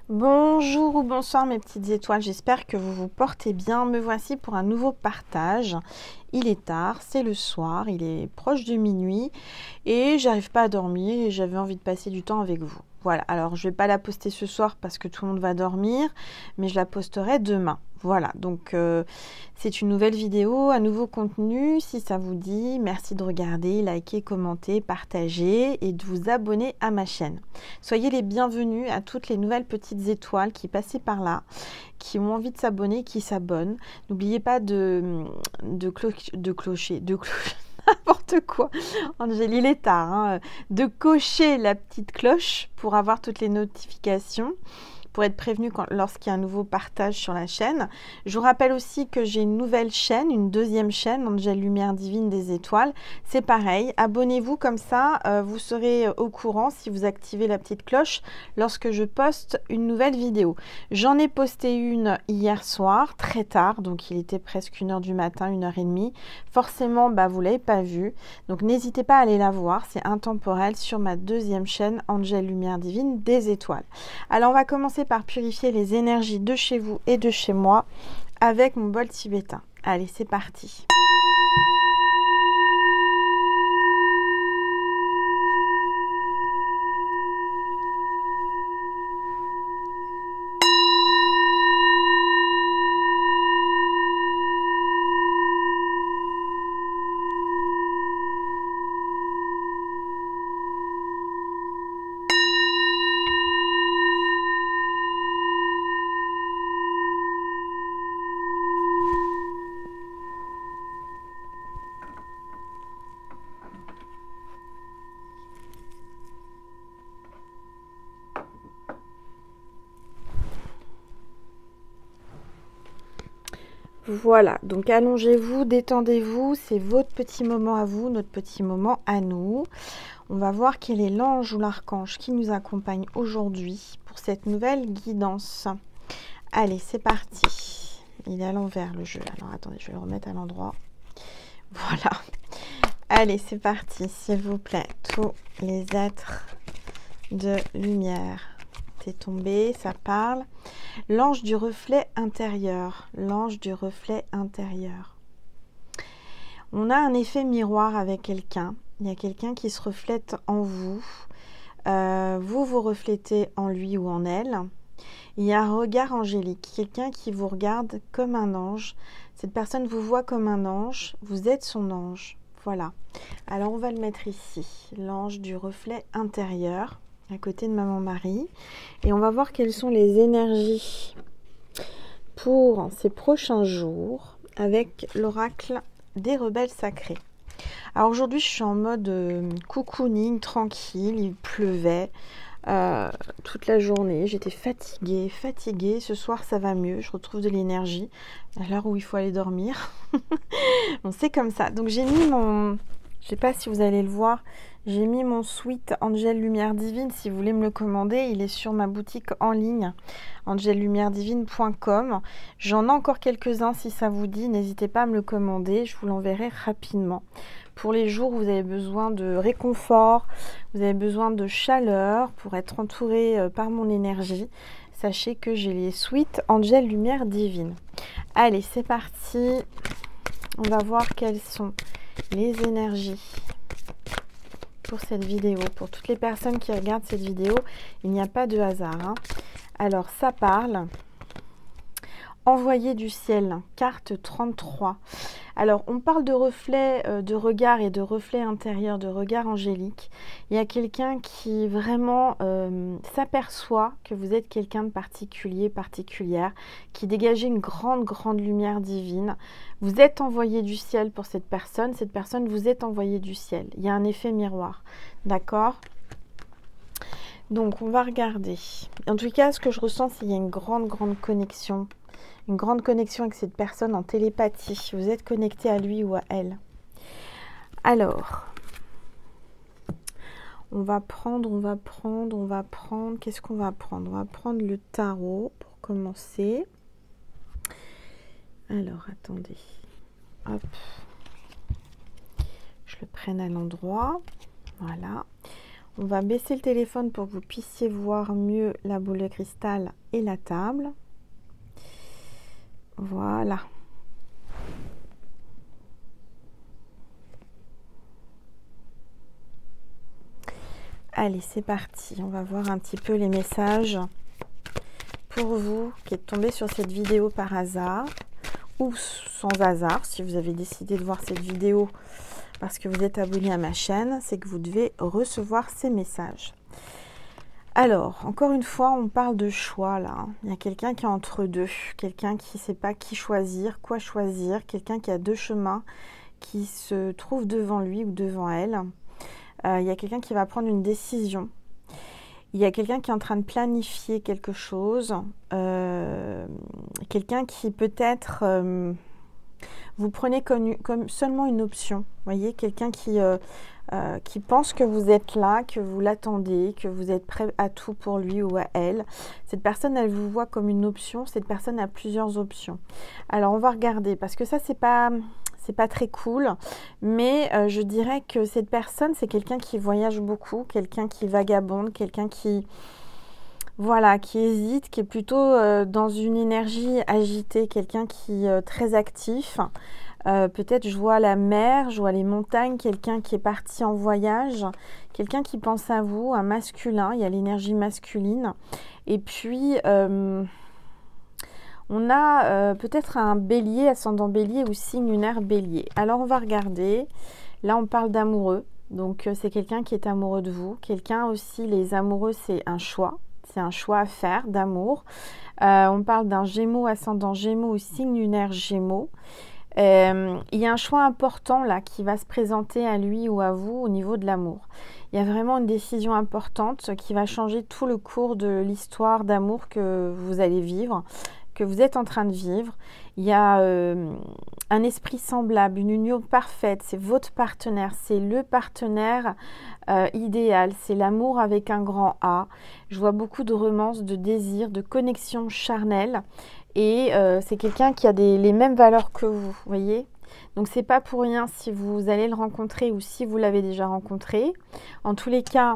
Bonjour ou bonsoir mes petites étoiles, j'espère que vous vous portez bien. Me voici pour un nouveau partage. Il est tard, c'est le soir, il est proche de minuit et j'arrive pas à dormir et j'avais envie de passer du temps avec vous. Voilà, alors je vais pas la poster ce soir parce que tout le monde va dormir, mais je la posterai demain. Voilà, donc c'est une nouvelle vidéo, un nouveau contenu. Si ça vous dit, merci de regarder, liker, commenter, partager et de vous abonner à ma chaîne. Soyez les bienvenus à toutes les nouvelles petites étoiles qui passaient par là, qui ont envie de s'abonner, qui s'abonnent. N'oubliez pas clocher, n'importe quoi. Angélie, il est tard, hein, de cocher la petite cloche pour avoir toutes les notifications, pour être prévenu lorsqu'il y a un nouveau partage sur la chaîne. Je vous rappelle aussi que j'ai une nouvelle chaîne, une deuxième chaîne, Angèle Lumière Divine des Étoiles. C'est pareil, abonnez-vous comme ça, vous serez au courant si vous activez la petite cloche lorsque je poste une nouvelle vidéo. J'en ai posté une hier soir, très tard, donc il était presque 1h du matin, 1h30. Forcément, vous ne l'avez pas vue, donc n'hésitez pas à aller la voir, c'est intemporel sur ma deuxième chaîne, Angèle Lumière Divine des Étoiles. Alors on va commencer par purifier les énergies de chez vous et de chez moi avec mon bol tibétain. Allez, c'est parti. Voilà, donc allongez-vous, détendez-vous, c'est votre petit moment à vous, notre petit moment à nous. On va voir quel est l'ange ou l'archange qui nous accompagne aujourd'hui pour cette nouvelle guidance. Allez, c'est parti. Il est à l'envers le jeu. Alors attendez, je vais le remettre à l'endroit. Voilà. Allez, c'est parti, s'il vous plaît. Tous les êtres de lumière. C'est tombé, ça parle. L'ange du reflet intérieur. L'ange du reflet intérieur. On a un effet miroir avec quelqu'un. Il y a quelqu'un qui se reflète en vous. Vous vous reflétez en lui ou en elle. Il y a un regard angélique. Quelqu'un qui vous regarde comme un ange. Cette personne vous voit comme un ange. Vous êtes son ange. Voilà. Alors on va le mettre ici. L'ange du reflet intérieur, à côté de Maman Marie. Et on va voir quelles sont les énergies pour ces prochains jours avec l'oracle des rebelles sacrés. Alors aujourd'hui, je suis en mode cocooning, tranquille, il pleuvait toute la journée. J'étais fatiguée. Ce soir, ça va mieux, je retrouve de l'énergie à l'heure où il faut aller dormir. Bon, c'est comme ça. Donc j'ai mis mon... Je sais pas si vous allez le voir, j'ai mis mon sweat Angèle Lumière Divine. Si vous voulez me le commander, il est sur ma boutique en ligne, angellumièredivine.com. J'en ai encore quelques-uns si ça vous dit. N'hésitez pas à me le commander, je vous l'enverrai rapidement. Pour les jours où vous avez besoin de réconfort, vous avez besoin de chaleur pour être entouré par mon énergie, sachez que j'ai les suites Angèle Lumière Divine. Allez, c'est parti. On va voir quelles sont les énergies pour cette vidéo. Pour toutes les personnes qui regardent cette vidéo, il n'y a pas de hasard, hein. Alors, ça parle. Envoyé du ciel, carte 33. Alors, on parle de reflet de regard et de reflet intérieur, de regard angélique. Il y a quelqu'un qui vraiment s'aperçoit que vous êtes quelqu'un de particulier, particulière, qui dégagez une grande lumière divine. Vous êtes envoyé du ciel pour cette personne vous est envoyé du ciel. Il y a un effet miroir, d'accord ? Donc, on va regarder. En tout cas, ce que je ressens, c'est qu'il y a une grande connexion. Une grande connexion avec cette personne en télépathie. Vous êtes connecté à lui ou à elle. Alors, on va prendre. Qu'est-ce qu'on va prendre? On va prendre le tarot pour commencer. Alors, attendez. Hop. Je le prenne à l'endroit. Voilà. On va baisser le téléphone pour que vous puissiez voir mieux la boule de cristal et la table. Voilà. Allez, c'est parti. On va voir un petit peu les messages pour vous qui êtes tombés sur cette vidéo par hasard ou sans hasard. Si vous avez décidé de voir cette vidéo parce que vous êtes abonné à ma chaîne, c'est que vous devez recevoir ces messages. Alors, encore une fois, on parle de choix là. Il y a quelqu'un qui est entre deux, quelqu'un qui ne sait pas qui choisir, quoi choisir, quelqu'un qui a deux chemins qui se trouve devant lui ou devant elle. Il y a quelqu'un qui va prendre une décision. Il y a quelqu'un qui est en train de planifier quelque chose. Quelqu'un qui peut-être vous prenez comme seulement une option. Vous voyez, quelqu'un qui pense que vous êtes là, que vous l'attendez, que vous êtes prêt à tout pour lui ou à elle. Cette personne, elle vous voit comme une option. Cette personne a plusieurs options. Alors, on va regarder parce que ça, c'est pas très cool, mais je dirais que cette personne, c'est quelqu'un qui voyage beaucoup, quelqu'un qui vagabonde, quelqu'un qui, voilà, qui hésite, qui est plutôt dans une énergie agitée, quelqu'un qui est très actif. Peut-être je vois la mer, je vois les montagnes, quelqu'un qui est parti en voyage, quelqu'un qui pense à vous, un masculin, il y a l'énergie masculine. Et puis, on a peut-être un bélier, ascendant bélier ou signe lunaire bélier. Alors, on va regarder. Là, on parle d'amoureux. Donc, c'est quelqu'un qui est amoureux de vous. Quelqu'un aussi, les amoureux, c'est un choix. C'est un choix à faire d'amour. On parle d'un gémeaux, ascendant gémeaux ou signe lunaire gémeaux. Il y a un choix important là qui va se présenter à lui ou à vous au niveau de l'amour. Il y a vraiment une décision importante qui va changer tout le cours de l'histoire d'amour que vous allez vivre, que vous êtes en train de vivre. Il y a un esprit semblable, une union parfaite, c'est votre partenaire, c'est le partenaire idéal, c'est l'amour avec un grand A. Je vois beaucoup de romances, de désirs, de connexions charnelles et c'est quelqu'un qui a les mêmes valeurs que vous, voyez. Donc c'est pas pour rien si vous allez le rencontrer ou si vous l'avez déjà rencontré. En tous les cas,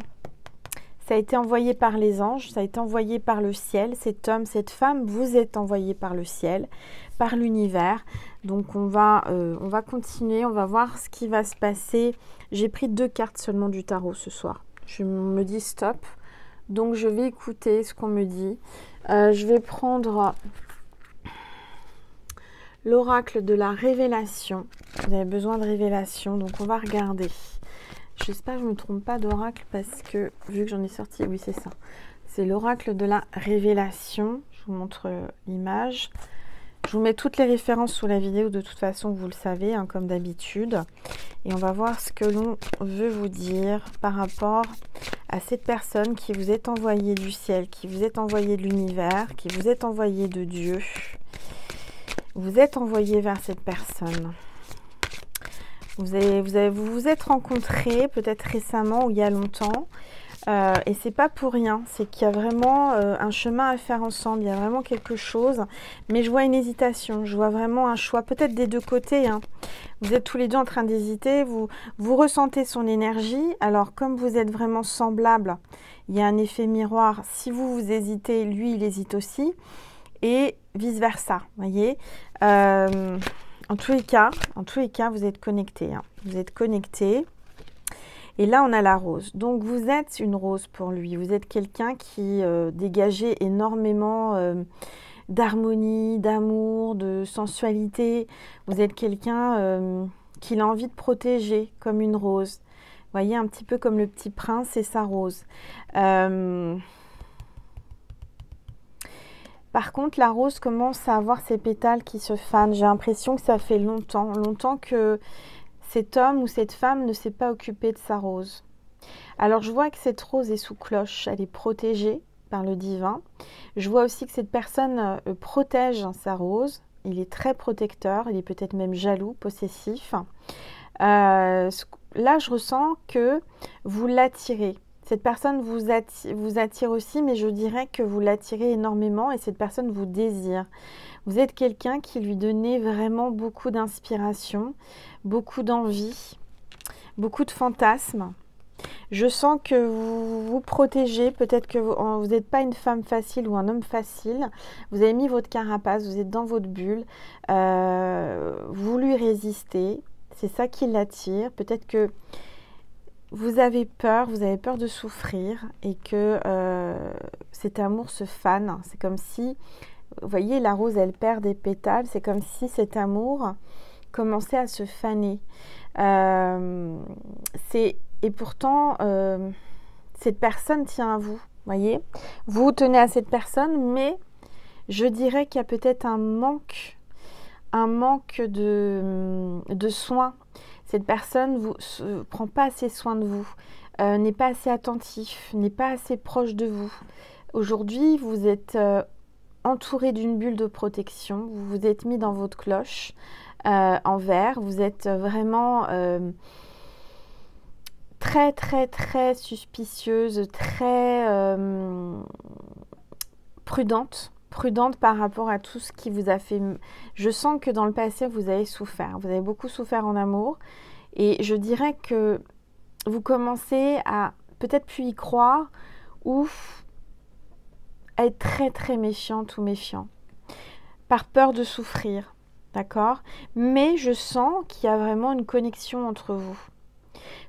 ça a été envoyé par les anges, ça a été envoyé par le ciel. Cet homme, cette femme, vous êtes envoyé par le ciel, par l'univers. Donc on va continuer, on va voir ce qui va se passer. J'ai pris 2 cartes seulement du tarot ce soir. Je me dis stop. Donc je vais écouter ce qu'on me dit. Je vais prendre l'oracle de la révélation. Vous avez besoin de révélation, donc on va regarder. J'espère que je ne me trompe pas d'oracle parce que, vu que j'en ai sorti, oui c'est ça. C'est l'oracle de la révélation. Je vous montre l'image. Je vous mets toutes les références sous la vidéo, de toute façon, vous le savez, hein, comme d'habitude. Et on va voir ce que l'on veut vous dire par rapport à cette personne qui vous est envoyée du ciel, qui vous est envoyée de l'univers, qui vous est envoyée de Dieu. Vous êtes envoyé vers cette personne. Vous vous êtes rencontrés peut-être récemment ou il y a longtemps. Et c'est pas pour rien. C'est qu'il y a vraiment un chemin à faire ensemble. Il y a vraiment quelque chose. Mais je vois une hésitation. Je vois vraiment un choix. Peut-être des deux côtés. Hein. Vous êtes tous les deux en train d'hésiter. Vous ressentez son énergie. Alors comme vous êtes vraiment semblables, il y a un effet miroir. Si vous hésitez, lui il hésite aussi. Et vice versa. Voyez. En tous les cas, vous êtes connectés. Hein. Vous êtes connectés. Et là, on a la rose. Donc, vous êtes une rose pour lui. Vous êtes quelqu'un qui dégageait énormément d'harmonie, d'amour, de sensualité. Vous êtes quelqu'un qu'il a envie de protéger comme une rose. Vous voyez, un petit peu comme le petit prince et sa rose. Par contre, la rose commence à avoir ses pétales qui se fanent. J'ai l'impression que ça fait longtemps que cet homme ou cette femme ne s'est pas occupé de sa rose. Alors, je vois que cette rose est sous cloche. Elle est protégée par le divin. Je vois aussi que cette personne protège sa rose. Il est très protecteur. Il est peut-être même jaloux, possessif. Là, je ressens que vous l'attirez. Cette personne vous attire aussi, mais je dirais que vous l'attirez énormément et cette personne vous désire. Vous êtes quelqu'un qui lui donnait vraiment beaucoup d'inspiration, beaucoup d'envie, beaucoup de fantasmes. Je sens que vous vous protégez, peut-être que vous n'êtes pas une femme facile ou un homme facile. Vous avez mis votre carapace, vous êtes dans votre bulle, vous lui résistez. C'est ça qui l'attire. Peut-être que vous avez peur de souffrir et que cet amour se fane. C'est comme si, vous voyez, la rose, elle perd des pétales. C'est comme si cet amour commençait à se faner. Et pourtant, cette personne tient à vous, voyez. Vous tenez à cette personne, mais je dirais qu'il y a peut-être un manque de soins. Cette personne ne prend pas assez soin de vous, n'est pas assez attentif, n'est pas assez proche de vous. Aujourd'hui, vous êtes entouré d'une bulle de protection, vous vous êtes mis dans votre cloche en verre, vous êtes vraiment très très très suspicieuse, très prudente par rapport à tout ce qui vous a fait. Je sens que dans le passé, vous avez souffert. Vous avez beaucoup souffert en amour. Et je dirais que vous commencez à peut-être plus y croire ou à être très très méfiante ou méfiant. Par peur de souffrir. D'accord? Mais je sens qu'il y a vraiment une connexion entre vous.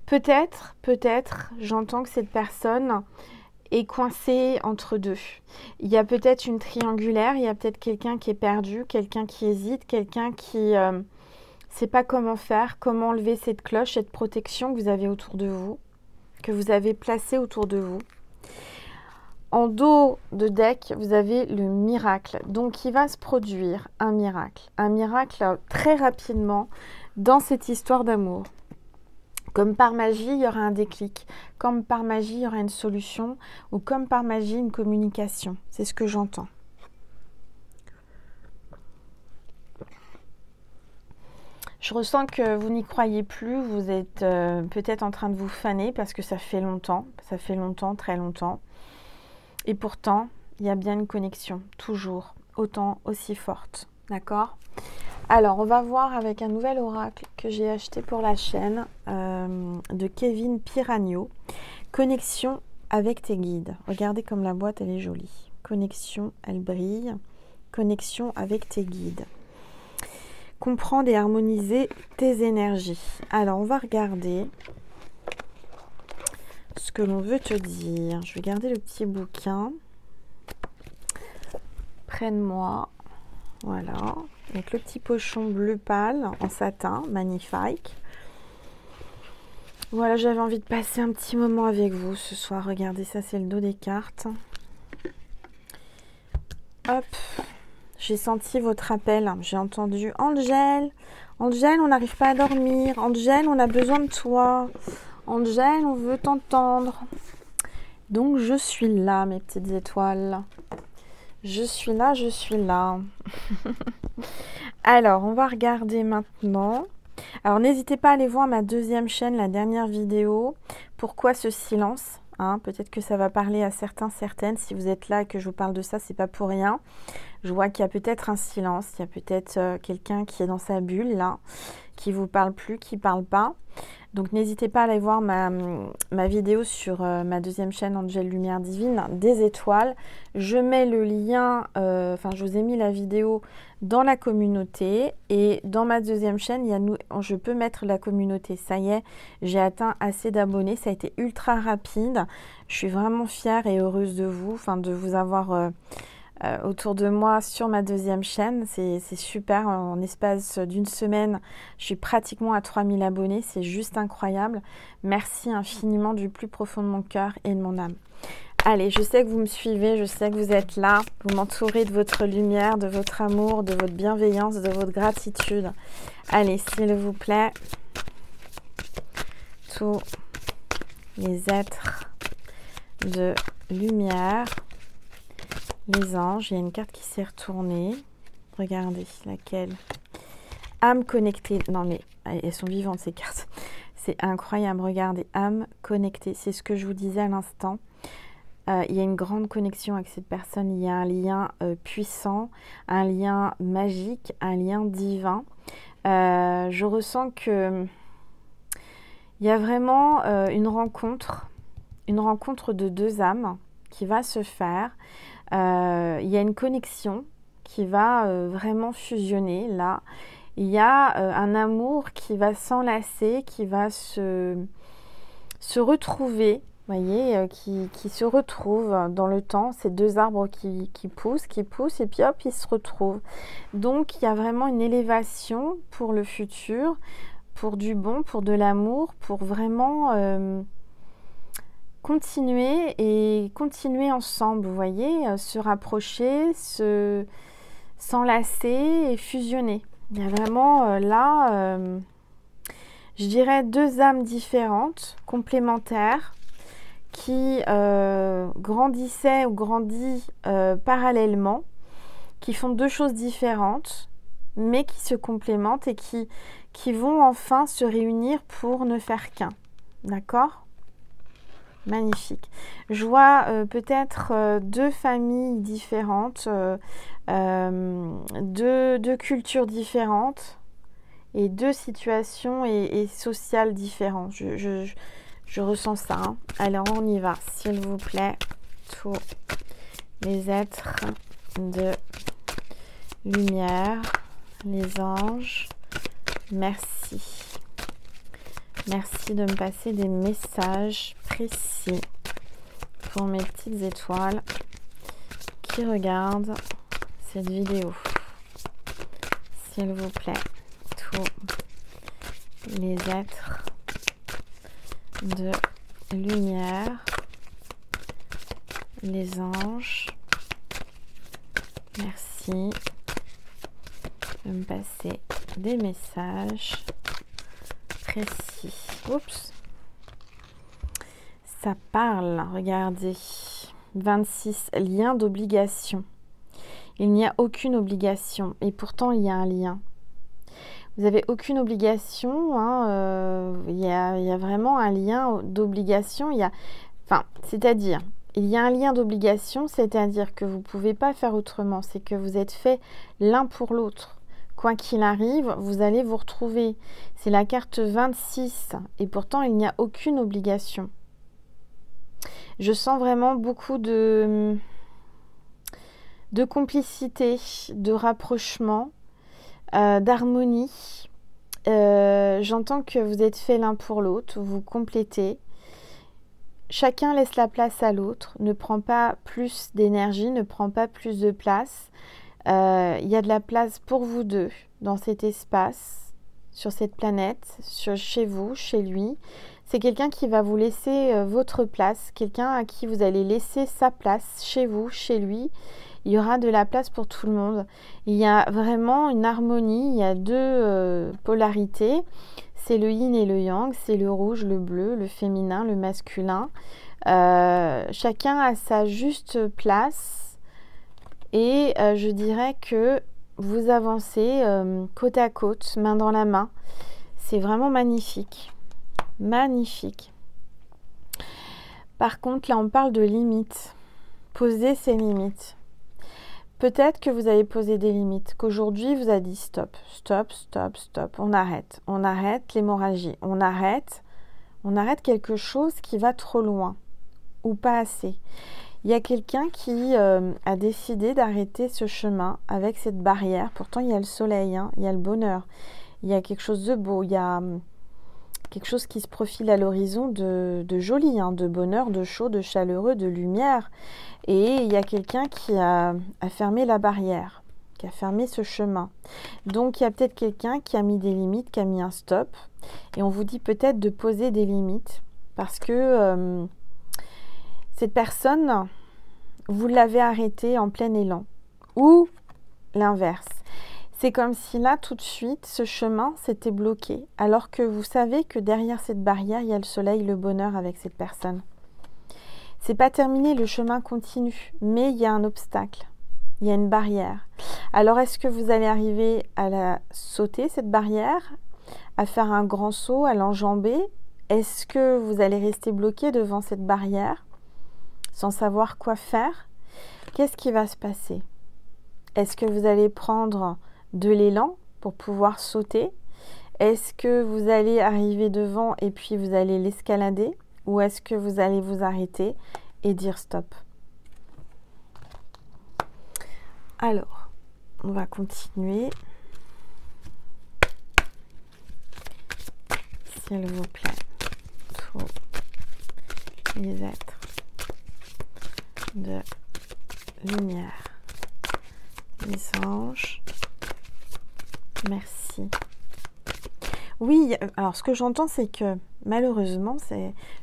Peut-être, j'entends que cette personne est coincée entre deux. Il y a peut-être une triangulaire, il y a peut-être quelqu'un qui est perdu, quelqu'un qui hésite, quelqu'un qui ne sait pas comment faire, comment enlever cette cloche, cette protection que vous avez autour de vous, que vous avez placée autour de vous. En dos de deck, vous avez le miracle. Donc, il va se produire un miracle très rapidement dans cette histoire d'amour. Comme par magie, il y aura un déclic. Comme par magie, il y aura une solution. Ou comme par magie, une communication. C'est ce que j'entends. Je ressens que vous n'y croyez plus. Vous êtes peut-être en train de vous faner parce que ça fait longtemps. Ça fait longtemps, très longtemps. Et pourtant, il y a bien une connexion. Toujours. Autant, aussi forte. D'accord ? Alors, on va voir avec un nouvel oracle que j'ai acheté pour la chaîne de Kevin Piragno. Connexion avec tes guides. Regardez comme la boîte, elle est jolie. Connexion, elle brille. Connexion avec tes guides. Comprendre et harmoniser tes énergies. Alors, on va regarder ce que l'on veut te dire. Je vais garder le petit bouquin près de moi. Voilà. Avec le petit pochon bleu pâle en satin, magnifique. Voilà, j'avais envie de passer un petit moment avec vous ce soir. Regardez, ça c'est le dos des cartes. Hop, j'ai senti votre appel. J'ai entendu Angèle. Angèle, on n'arrive pas à dormir. Angèle, on a besoin de toi. Angèle, on veut t'entendre. Donc je suis là, mes petites étoiles. Je suis là, je suis là. Alors, on va regarder maintenant. Alors, n'hésitez pas à aller voir ma deuxième chaîne, la dernière vidéo. Pourquoi ce silence, hein? Peut-être que ça va parler à certains, certaines. Si vous êtes là et que je vous parle de ça, c'est pas pour rien. Je vois qu'il y a peut-être un silence. Il y a peut-être quelqu'un qui est dans sa bulle, là, qui vous parle plus, qui parle pas. Donc, n'hésitez pas à aller voir ma vidéo sur ma deuxième chaîne, Angèle Lumière Divine, des étoiles. Je mets le lien, je vous ai mis la vidéo dans la communauté. Et dans ma deuxième chaîne, je peux mettre la communauté. Ça y est, j'ai atteint assez d'abonnés. Ça a été ultra rapide. Je suis vraiment fière et heureuse de vous, de vous avoir autour de moi sur ma deuxième chaîne. C'est super. En espace d'une semaine, je suis pratiquement à 3000 abonnés. C'est juste incroyable. Merci infiniment du plus profond de mon cœur et de mon âme. Allez, je sais que vous me suivez, je sais que vous êtes là. Vous m'entourez de votre lumière, de votre amour, de votre bienveillance, de votre gratitude. Allez, s'il vous plaît, tous les êtres de lumière, les anges, il y a une carte qui s'est retournée. Regardez, laquelle? Âme connectée. Non mais, elles sont vivantes ces cartes. C'est incroyable, regardez. Âme connectée, c'est ce que je vous disais à l'instant. Il y a une grande connexion avec cette personne. Il y a un lien puissant, un lien magique, un lien divin. Je ressens que Il y a vraiment une rencontre de deux âmes qui va se faire. Il y a une connexion qui va vraiment fusionner là. Il y a un amour qui va s'enlacer, qui va se retrouver, vous voyez, qui se retrouvent dans le temps. Ces deux arbres qui poussent, et puis hop, ils se retrouvent. Donc, il y a vraiment une élévation pour le futur, pour du bon, pour de l'amour, pour vraiment continuer ensemble, vous voyez, se rapprocher, s'enlacer et fusionner. Il y a vraiment là, je dirais, deux âmes différentes, complémentaires, qui grandissaient ou grandissent parallèlement, qui font deux choses différentes, mais qui se complémentent et qui vont enfin se réunir pour ne faire qu'un. D'accord ? Magnifique. Je vois peut-être deux familles différentes, deux cultures différentes et deux situations et sociales différentes. Je ressens ça. Hein. Alors, on y va. S'il vous plaît, tous les êtres de lumière, les anges, merci. Merci de me passer des messages précis pour mes petites étoiles qui regardent cette vidéo. S'il vous plaît, tous les êtres de lumière, les anges, merci de me passer des messages précis. Oups. Ça parle, regardez. 26, lien d'obligation. Il n'y a aucune obligation et pourtant il y a un lien. Vous n'avez aucune obligation, hein, il y a vraiment un lien d'obligation. C'est-à-dire, il y a un lien d'obligation, c'est-à-dire que vous ne pouvez pas faire autrement. C'est que vous êtes fait l'un pour l'autre. Quoi qu'il arrive, vous allez vous retrouver. C'est la carte 26 et pourtant il n'y a aucune obligation. Je sens vraiment beaucoup de complicité, de rapprochement, d'harmonie. J'entends que vous êtes fait l'un pour l'autre, vous complétez. Chacun laisse la place à l'autre, ne prend pas plus d'énergie, ne prend pas plus de place. Il y a de la place pour vous deux dans cet espace, sur cette planète, chez vous, chez lui. C'est quelqu'un qui va vous laisser votre place, quelqu'un à qui vous allez laisser sa place, chez vous, chez lui. Il y aura de la place pour tout le monde. Il y a vraiment une harmonie, il y a deux polarités. C'est le yin et le yang, c'est le rouge, le bleu, le féminin, le masculin. Chacun a sa juste place. Et je dirais que vous avancez côte à côte, main dans la main. C'est vraiment magnifique. Magnifique. Par contre, là, on parle de limites. Poser ses limites. Peut-être que vous avez posé des limites, qu'aujourd'hui, vous avez dit stop, stop, stop, stop. On arrête l'hémorragie. On arrête quelque chose qui va trop loin ou pas assez. Il y a quelqu'un qui a décidé d'arrêter ce chemin avec cette barrière. Pourtant, il y a le soleil, hein, il y a le bonheur. Il y a quelque chose de beau, il y a quelque chose qui se profile à l'horizon de joli, hein, de bonheur, de chaud, de chaleureux, de lumière. Et il y a quelqu'un qui a fermé la barrière, qui a fermé ce chemin. Donc, il y a peut-être quelqu'un qui a mis des limites, qui a mis un stop. Et on vous dit peut-être de poser des limites parce que cette personne, vous l'avez arrêtée en plein élan. Ou l'inverse. C'est comme si là, tout de suite, ce chemin s'était bloqué. Alors que vous savez que derrière cette barrière, il y a le soleil, le bonheur avec cette personne. C'est pas terminé, le chemin continue. Mais il y a un obstacle. Il y a une barrière. Alors, est-ce que vous allez arriver à la sauter, cette barrière, à faire un grand saut, à l'enjamber? Est-ce que vous allez rester bloqué devant cette barrière sans savoir quoi faire? Qu'est-ce qui va se passer? Est-ce que vous allez prendre de l'élan pour pouvoir sauter? Est-ce que vous allez arriver devant et puis vous allez l'escalader? Ou est-ce que vous allez vous arrêter et dire stop? Alors, on va continuer. S'il vous plaît, tous les êtres de lumière, les anges, merci. Oui, alors ce que j'entends, c'est que malheureusement,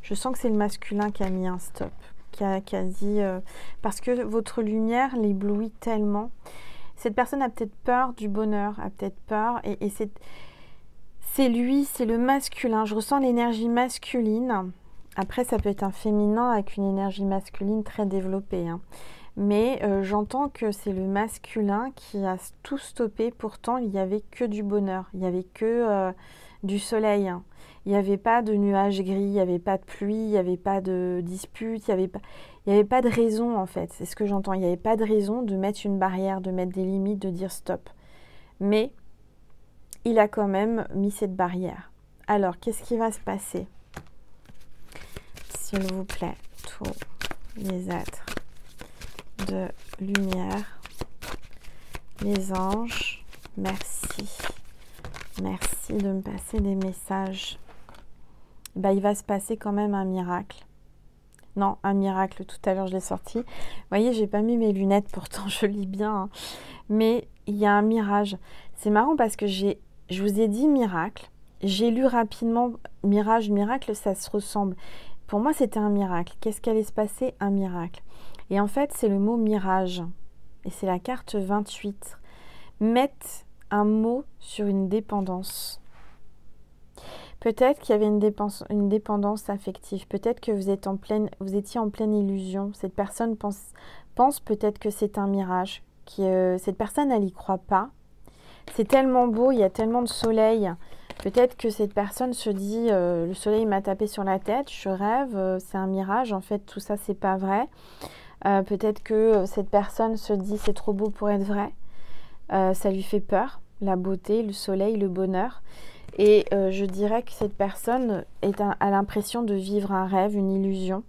je sens que c'est le masculin qui a mis un stop, qui a dit, parce que votre lumière l'éblouit tellement. Cette personne a peut-être peur du bonheur, a peut-être peur, et c'est lui, c'est le masculin. Je ressens l'énergie masculine. Après, ça peut être un féminin avec une énergie masculine très développée, hein. Mais j'entends que c'est le masculin qui a tout stoppé. Pourtant, il n'y avait que du bonheur. Il n'y avait que du soleil, hein. Il n'y avait pas de nuages gris, il n'y avait pas de pluie, il n'y avait pas de dispute, il n'y avait pas de raison, en fait. C'est ce que j'entends. Il n'y avait pas de raison de mettre une barrière, de mettre des limites, de dire stop. Mais il a quand même mis cette barrière. Alors, qu'est-ce qui va se passer? S'il vous plaît, tous les êtres de lumière, les anges, merci. Merci de me passer des messages. Ben, il va se passer quand même un miracle. Non, un miracle, tout à l'heure je l'ai sorti. Vous voyez, j'ai pas mis mes lunettes, pourtant je lis bien, hein. Mais il y a un mirage. C'est marrant parce que je vous ai dit miracle. J'ai lu rapidement mirage, miracle, ça se ressemble. Pour moi, c'était un miracle. Qu'est-ce qui allait se passer? Un miracle. Et en fait, c'est le mot mirage. Et c'est la carte 28. Mettre un mot sur une dépendance. Peut-être qu'il y avait une dépendance affective. Peut-être que vous étiez en pleine illusion. Cette personne pense peut-être que c'est un mirage. Cette personne, elle n'y croit pas. C'est tellement beau, il y a tellement de soleil. Peut-être que cette personne se dit le soleil m'a tapé sur la tête, je rêve, c'est un mirage. En fait, tout ça, c'est pas vrai. Peut-être que cette personne se dit c'est trop beau pour être vrai. Ça lui fait peur, la beauté, le soleil, le bonheur. Et je dirais que cette personne a l'impression de vivre un rêve, une illusion.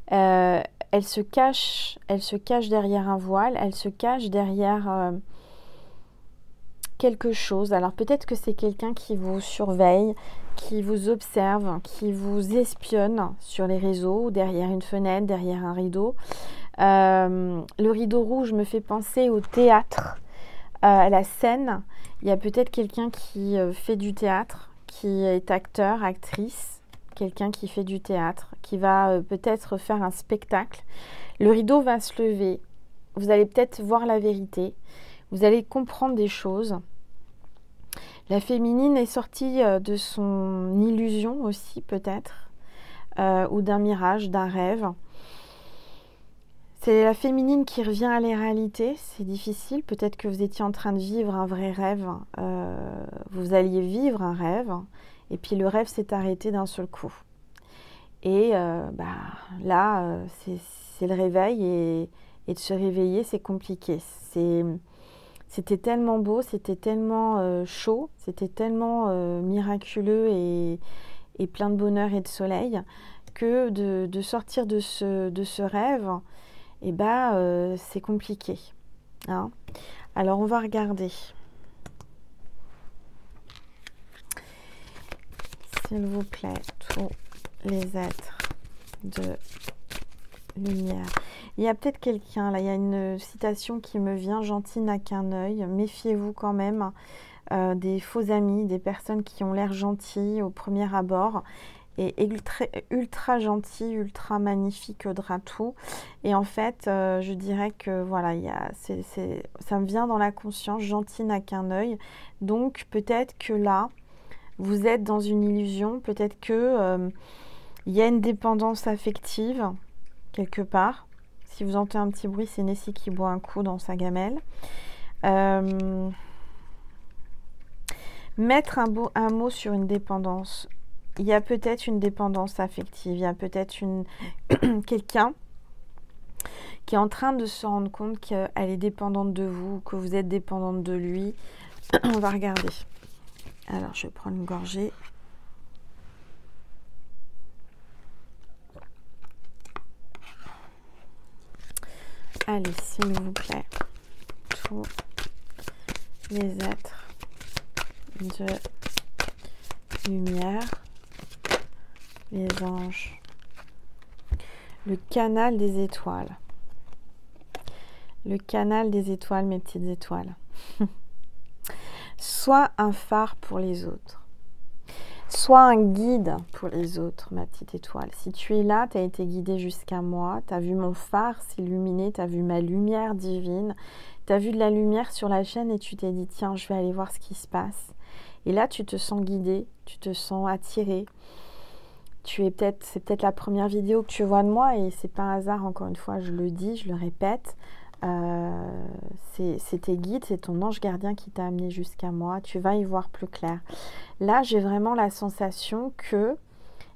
Elle se cache derrière un voile, elle se cache derrière quelque chose. Alors peut-être que c'est quelqu'un qui vous surveille, qui vous observe, qui vous espionne sur les réseaux, derrière une fenêtre, derrière un rideau. Le rideau rouge me fait penser au théâtre, à la scène. Il y a peut-être quelqu'un qui fait du théâtre, qui est acteur, actrice, quelqu'un qui fait du théâtre, qui va peut-être faire un spectacle. Le rideau va se lever, vous allez peut-être voir la vérité, vous allez comprendre des choses. La féminine est sortie de son illusion aussi peut-être, ou d'un mirage, d'un rêve. C'est la féminine qui revient à la réalité, c'est difficile. Peut-être que vous étiez en train de vivre un vrai rêve, vous alliez vivre un rêve, et puis le rêve s'est arrêté d'un seul coup. Et là, c'est le réveil, et de se réveiller, c'est compliqué. C'était tellement beau, c'était tellement chaud, c'était tellement miraculeux et plein de bonheur et de soleil, que de sortir de ce rêve, et c'est compliqué, hein. Alors on va regarder. S'il vous plaît, tous les êtres de lumière. Il y a peut-être quelqu'un, là, il y a une citation qui me vient, gentil n'a qu'un œil. Méfiez-vous quand même des faux amis, des personnes qui ont l'air gentilles au premier abord, et ultra gentil, ultra magnifique au-delà de tout. Et en fait, je dirais que voilà, ça me vient dans la conscience, gentil n'a qu'un œil. Donc peut-être que là, vous êtes dans une illusion, peut-être que il y a une dépendance affective quelque part. Si vous entendez un petit bruit, c'est Nessie qui boit un coup dans sa gamelle. Mettre un mot sur une dépendance. Il y a peut-être une dépendance affective, il y a peut-être quelqu'un qui est en train de se rendre compte qu'elle est dépendante de vous, que vous êtes dépendante de lui. On va regarder. Alors, je vais prendre une gorgée. Allez, s'il vous plaît, tous les êtres de lumière, les anges, le canal des étoiles. Le canal des étoiles, mes petites étoiles. Sois un phare pour les autres. Sois un guide pour les autres, ma petite étoile. Si tu es là, tu as été guidé jusqu'à moi, tu as vu mon phare s'illuminer, tu as vu ma lumière divine, tu as vu de la lumière sur la chaîne et tu t'es dit, tiens, je vais aller voir ce qui se passe. Et là, tu te sens guidé, tu te sens attiré. C'est peut-être la première vidéo que tu vois de moi et c'est pas un hasard, encore une fois, je le dis, je le répète. C'est tes guides, c'est ton ange gardien qui t'a amené jusqu'à moi. Tu vas y voir plus clair. Là, j'ai vraiment la sensation que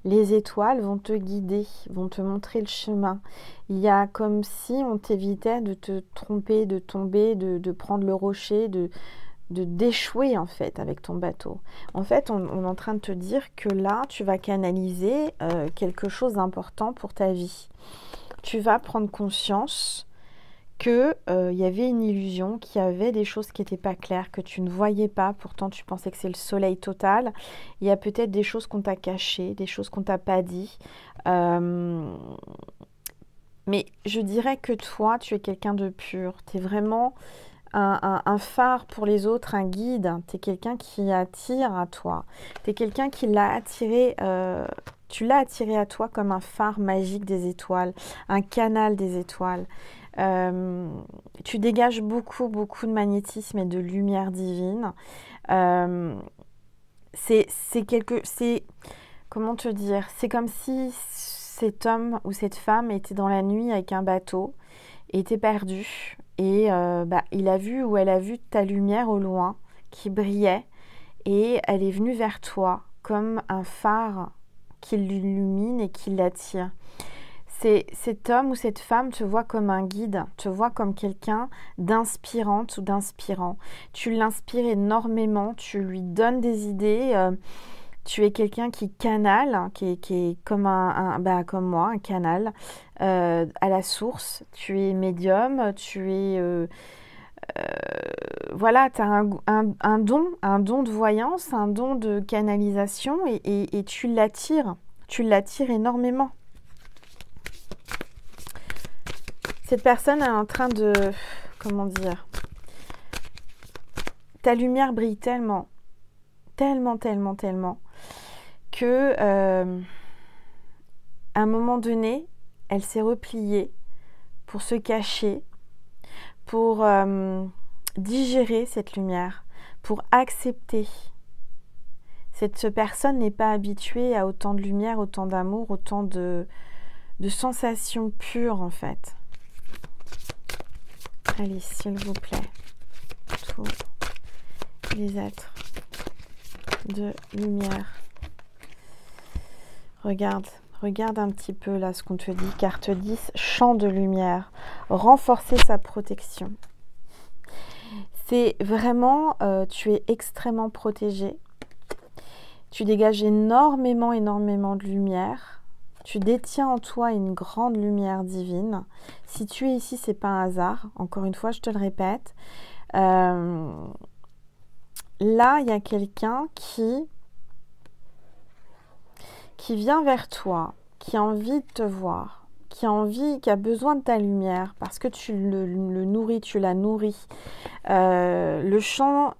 les étoiles vont te guider, vont te montrer le chemin. Il y a comme si on t'évitait de te tromper, de tomber, de prendre le rocher, d'échouer en fait avec ton bateau. En fait, on est en train de te dire que là, tu vas canaliser quelque chose d'important pour ta vie. Tu vas prendre conscience qu'il y avait une illusion, qu'il y avait des choses qui n'étaient pas claires, que tu ne voyais pas, pourtant tu pensais que c'est le soleil total. Il y a peut-être des choses qu'on t'a cachées, des choses qu'on t'a pas dit. Mais je dirais que toi, tu es quelqu'un de pur. Tu es vraiment un phare pour les autres, un guide. Tu es quelqu'un qui attire à toi. Tu es quelqu'un qui l'a attiré... tu l'as attiré à toi comme un phare magique des étoiles, un canal des étoiles. Tu dégages beaucoup de magnétisme et de lumière divine. Comment te dire, c'est comme si cet homme ou cette femme était dans la nuit avec un bateau, était perdu et il a vu ou elle a vu ta lumière au loin qui brillait et elle est venue vers toi comme un phare qui l'illumine et qui l'attire. Cet homme ou cette femme te voit comme un guide, te voit comme quelqu'un d'inspirante ou d'inspirant. Tu l'inspires énormément, tu lui donnes des idées. Tu es quelqu'un qui canale, qui est comme comme moi, un canal à la source. Tu es médium, tu es... voilà, tu as un don de voyance, un don de canalisation et tu l'attires énormément. Cette personne est en train de... Comment dire? Ta lumière brille tellement que à un moment donné, elle s'est repliée pour se cacher, pour digérer cette lumière, pour accepter. Cette personne n'est pas habituée à autant de lumière, autant d'amour, autant de sensations pures en fait. Allez, s'il vous plaît, tous les êtres de lumière. Regarde un petit peu là ce qu'on te dit. Carte 10, champ de lumière. Renforcer sa protection. C'est vraiment, tu es extrêmement protégé. Tu dégages énormément de lumière. Tu détiens en toi une grande lumière divine. Si tu es ici, c'est pas un hasard. Encore une fois, je te le répète. Là, il y a quelqu'un qui vient vers toi, qui a envie de te voir, qui a besoin de ta lumière parce que tu le nourris, tu la nourris. Le champ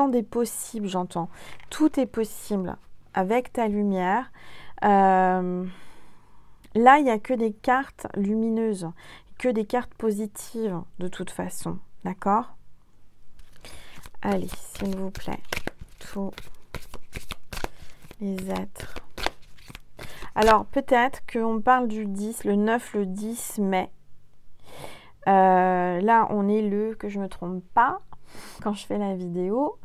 des possibles, j'entends. Tout est possible avec ta lumière. Là, il n'y a que des cartes lumineuses, que des cartes positives de toute façon. D'accord? Allez, s'il vous plaît, tous les êtres. Alors, peut-être qu'on parle du 10, le 9, le 10 mai. Là, on est que je ne me trompe pas, quand je fais la vidéo.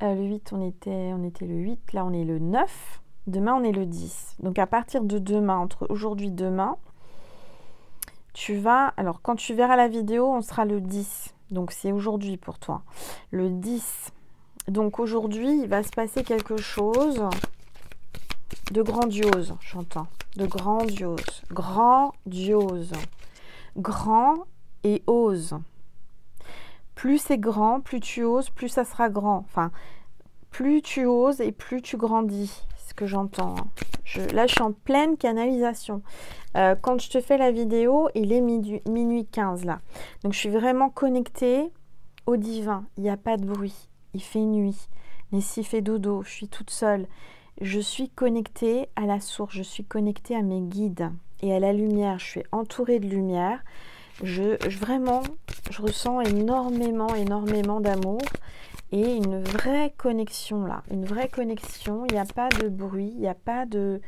Le 8, on était le 8, là, on est le 9. Demain, on est le 10. Donc, à partir de demain, entre aujourd'hui et demain, tu vas... Alors, quand tu verras la vidéo, on sera le 10. Donc, c'est aujourd'hui pour toi. Le 10 Donc aujourd'hui, il va se passer quelque chose de grandiose, j'entends. De grandiose. Grandiose. Grand et ose. Plus c'est grand, plus tu oses, plus ça sera grand. Enfin, plus tu oses et plus tu grandis. C'est ce que j'entends. Là, je suis en pleine canalisation. Quand je te fais la vidéo, il est minuit 15 là. Donc, je suis vraiment connectée au divin. Il n'y a pas de bruit. Il fait nuit. Nessie fait dodo. Je suis toute seule. Je suis connectée à la source. Je suis connectée à mes guides et à la lumière. Je suis entourée de lumière. Vraiment, je ressens énormément d'amour et une vraie connexion là. Une vraie connexion. Il n'y a pas de bruit. Il n'y a pas de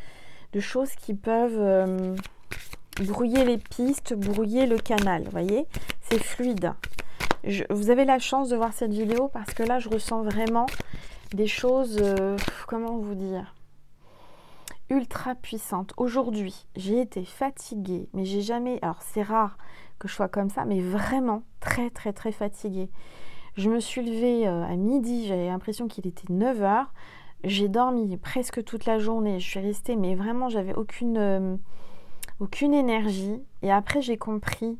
choses qui peuvent brouiller les pistes, brouiller le canal. Vous voyez, c'est fluide. Vous avez la chance de voir cette vidéo parce que là, je ressens vraiment des choses, comment vous dire, ultra puissantes. Aujourd'hui, j'ai été fatiguée, mais j'ai jamais... Alors, c'est rare que je sois comme ça, mais vraiment très fatiguée. Je me suis levée à midi, j'avais l'impression qu'il était 9 h. J'ai dormi presque toute la journée. Je suis restée, mais vraiment, j'avais aucune énergie. Et après, j'ai compris,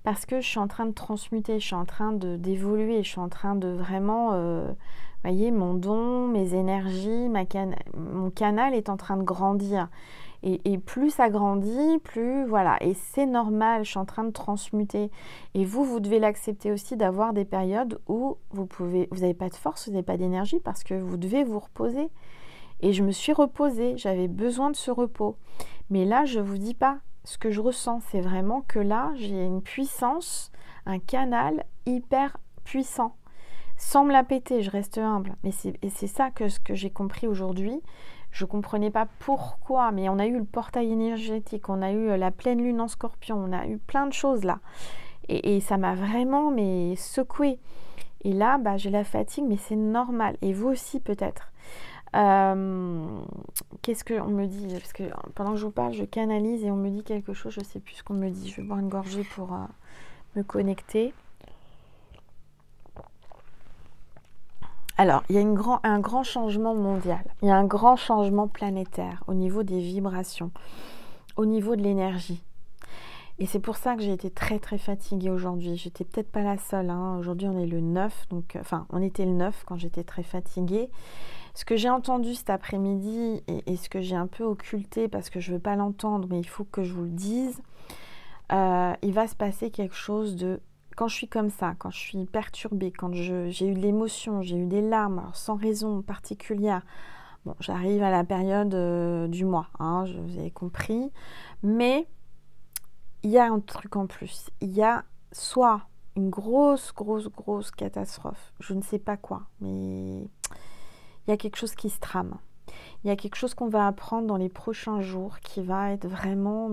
parce que je suis en train de transmuter, je suis en train d'évoluer, je suis en train de vraiment... vous voyez, mon don, mes énergies, mon canal est en train de grandir. Et plus ça grandit, plus... Voilà. Et c'est normal, je suis en train de transmuter. Et vous devez l'accepter aussi d'avoir des périodes où vous n'avez pas de force, vous n'avez pas d'énergie parce que vous devez vous reposer. Et je me suis reposée, j'avais besoin de ce repos. Mais là, je ne vous dis pas ce que je ressens. C'est vraiment que là, j'ai une puissance, un canal hyper puissant. Sans me la péter, je reste humble. Mais c'est ça ce que j'ai compris aujourd'hui. Je ne comprenais pas pourquoi, mais on a eu le portail énergétique, on a eu la pleine lune en scorpion, on a eu plein de choses là. Et ça m'a vraiment secouée. Et là, j'ai la fatigue, mais c'est normal. Et vous aussi peut-être. Qu'est-ce qu'on me dit? Parce que pendant que je vous parle, je canalise et on me dit quelque chose, je ne sais plus ce qu'on me dit. Je vais boire une gorgée pour me connecter. Alors, il y a un grand changement mondial, il y a un grand changement planétaire au niveau des vibrations, au niveau de l'énergie. Et c'est pour ça que j'ai été très fatiguée aujourd'hui. J'étais peut-être pas la seule. Hein. Aujourd'hui, on est le 9, donc, on était le 9 quand j'étais très fatiguée. Ce que j'ai entendu cet après-midi et ce que j'ai un peu occulté parce que je ne veux pas l'entendre, mais il faut que je vous le dise, il va se passer quelque chose de... Quand je suis comme ça, quand je suis perturbée, quand j'ai eu de l'émotion, j'ai eu des larmes, alors sans raison particulière, bon, j'arrive à la période du mois, hein, vous avez compris, mais il y a un truc en plus. Il y a soit une grosse catastrophe, je ne sais pas quoi, mais il y a quelque chose qui se trame. Il y a quelque chose qu'on va apprendre dans les prochains jours qui va être vraiment,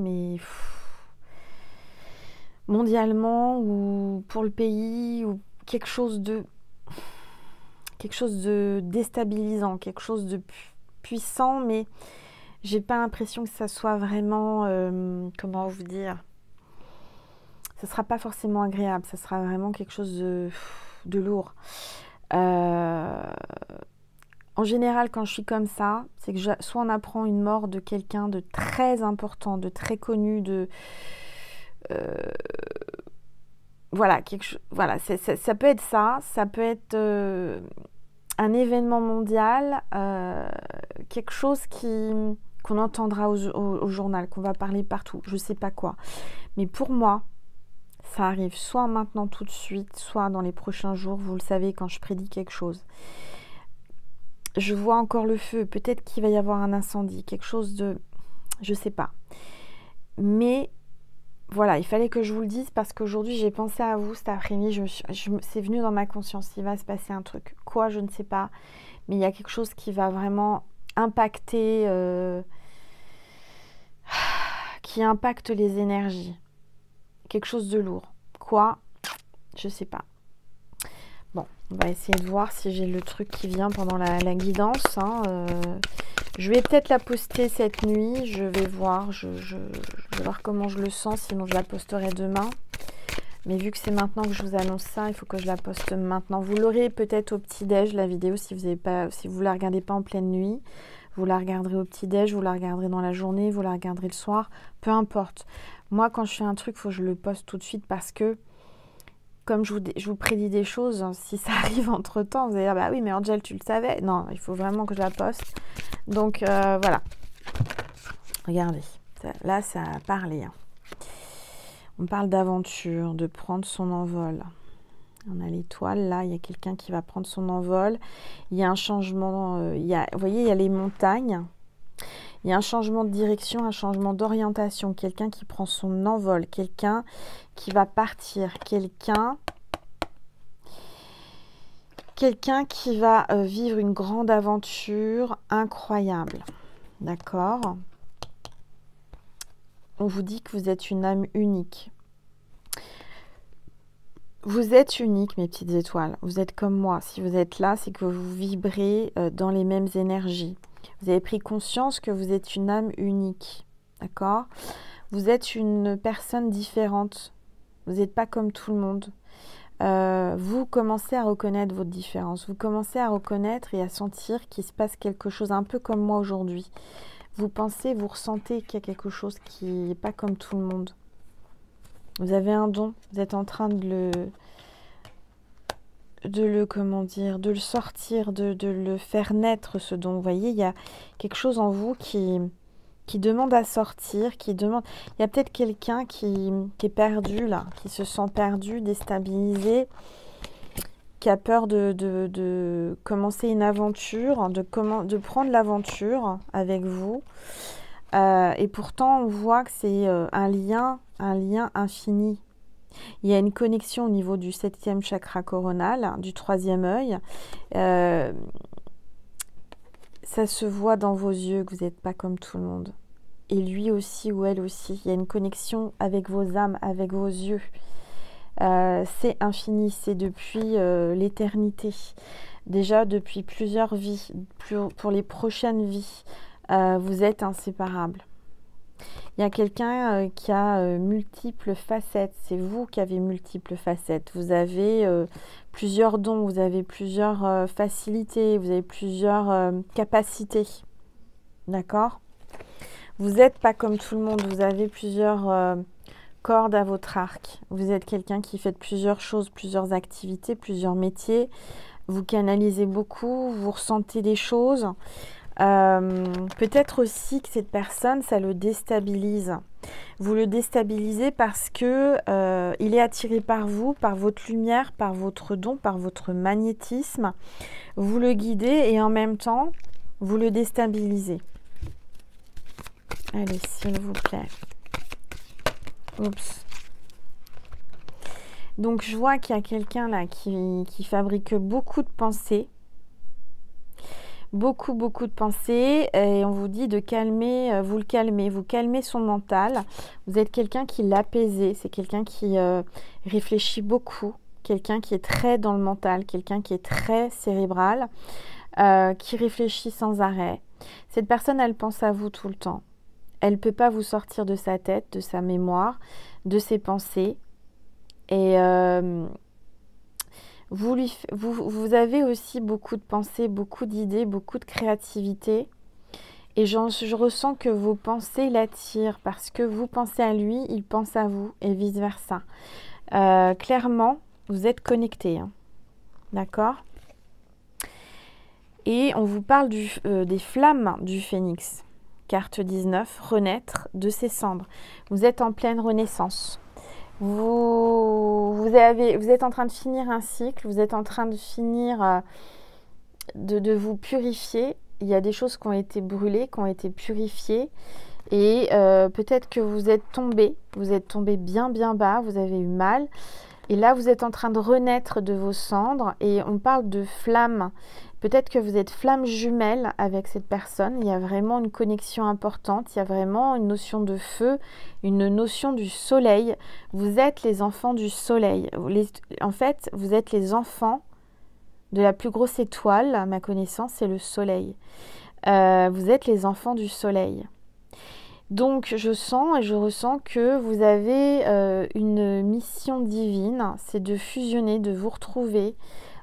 mondialement ou pour le pays, ou quelque chose de déstabilisant, quelque chose de puissant, mais j'ai pas l'impression que ça soit vraiment, comment vous dire, ça sera pas forcément agréable, ça sera vraiment quelque chose de lourd. En général, quand je suis comme ça, c'est que soit on apprend une mort de quelqu'un de très important, de très connu, voilà, ça peut être ça peut être un événement mondial, quelque chose qu'on entendra au journal, qu'on va parler partout, je ne sais pas quoi. Mais pour moi, ça arrive soit maintenant tout de suite, soit dans les prochains jours, vous le savez, quand je prédis quelque chose. Je vois encore le feu, peut-être qu'il va y avoir un incendie, quelque chose de... je ne sais pas. Mais... voilà, il fallait que je vous le dise parce qu'aujourd'hui, j'ai pensé à vous cet après-midi. C'est venu dans ma conscience. Il va se passer un truc. Quoi, je ne sais pas. Mais il y a quelque chose qui va vraiment impacter, qui impacte les énergies. Quelque chose de lourd. Quoi? Je ne sais pas. Bon, on va essayer de voir si j'ai le truc qui vient pendant la guidance. Hein. Je vais peut-être la poster cette nuit, je vais voir, je vais voir comment je le sens, sinon je la posterai demain. Mais vu que c'est maintenant que je vous annonce ça, il faut que je la poste maintenant. Vous l'aurez peut-être au petit-déj, la vidéo, si vous ne la regardez pas en pleine nuit. Vous la regarderez au petit-déj, vous la regarderez dans la journée, vous la regarderez le soir. Peu importe. Moi, quand je fais un truc, il faut que je le poste tout de suite parce que, comme je vous prédis des choses, si ça arrive entre-temps, vous allez dire, bah oui, mais Angel, tu le savais. Non, il faut vraiment que je la poste. Donc, voilà. Regardez. Là, ça a parlé. Hein. On parle d'aventure, de prendre son envol. On a l'étoile, là, il y a quelqu'un qui va prendre son envol. Il y a un changement, vous voyez, il y a les montagnes. Il y a un changement de direction, un changement d'orientation. Quelqu'un qui prend son envol, quelqu'un qui va partir, quelqu'un qui va vivre une grande aventure incroyable. D'accord ? On vous dit que vous êtes une âme unique. Vous êtes unique, mes petites étoiles. Vous êtes comme moi. Si vous êtes là, c'est que vous vibrez dans les mêmes énergies. Vous avez pris conscience que vous êtes une âme unique. D'accord ? Vous êtes une personne différente. Vous n'êtes pas comme tout le monde. Vous commencez à reconnaître votre différence. Vous commencez à reconnaître et à sentir qu'il se passe quelque chose un peu comme moi aujourd'hui. Vous pensez, vous ressentez qu'il y a quelque chose qui n'est pas comme tout le monde. Vous avez un don, vous êtes en train de le sortir, de le faire naître, ce don. Vous voyez, il y a quelque chose en vous qui demande à sortir, il y a peut-être quelqu'un qui est perdu là, qui se sent perdu, déstabilisé, qui a peur de commencer une aventure, de prendre l'aventure avec vous. Et pourtant, on voit que c'est un lien infini. Il y a une connexion au niveau du 7e chakra coronal, du 3e œil. Ça se voit dans vos yeux que vous n'êtes pas comme tout le monde. Et lui aussi ou elle aussi. Il y a une connexion avec vos âmes, avec vos yeux. C'est infini, c'est depuis l'éternité. Déjà depuis plusieurs vies, pour les prochaines vies. Vous êtes inséparables. Il y a quelqu'un qui a multiples facettes. C'est vous qui avez multiples facettes. Vous avez plusieurs dons, vous avez plusieurs facilités, vous avez plusieurs capacités. D'accord ? Vous n'êtes pas comme tout le monde. Vous avez plusieurs cordes à votre arc. Vous êtes quelqu'un qui fait plusieurs choses, plusieurs activités, plusieurs métiers. Vous canalisez beaucoup, vous ressentez des choses. Peut-être aussi que cette personne, ça le déstabilise. Vous le déstabilisez parce que il est attiré par vous, par votre lumière, par votre don, par votre magnétisme. Vous le guidez et en même temps, vous le déstabilisez. Allez, s'il vous plaît. Oups. Donc, je vois qu'il y a quelqu'un là qui fabrique beaucoup de pensées. Beaucoup de pensées. Et on vous dit de calmer, vous calmez son mental. Vous êtes quelqu'un qui l'apaise. C'est quelqu'un qui réfléchit beaucoup. Quelqu'un qui est très dans le mental. Quelqu'un qui est très cérébral. Qui réfléchit sans arrêt. Cette personne, elle pense à vous tout le temps. Elle ne peut pas vous sortir de sa tête, de sa mémoire, de ses pensées. Et vous avez aussi beaucoup de pensées, beaucoup d'idées, beaucoup de créativité. Et je ressens que vos pensées l'attirent parce que vous pensez à lui, il pense à vous et vice-versa. Clairement, vous êtes connectés. Hein. D'accord ? Et on vous parle des flammes du phénix. Carte 19, renaître de ses cendres. Vous êtes en pleine renaissance. Vous êtes en train de finir un cycle, vous êtes en train de finir de vous purifier. Il y a des choses qui ont été brûlées, qui ont été purifiées. Et peut-être que vous êtes tombé bien bas, vous avez eu mal. Et là, vous êtes en train de renaître de vos cendres. Et on parle de flammes. Peut-être que vous êtes flamme jumelle avec cette personne. Il y a vraiment une connexion importante. Il y a vraiment une notion de feu, une notion du soleil. Vous êtes les enfants du soleil. En fait, vous êtes les enfants de la plus grosse étoile, à ma connaissance, c'est le soleil. Vous êtes les enfants du soleil. Donc, je sens et je ressens que vous avez une mission divine, c'est de fusionner, de vous retrouver,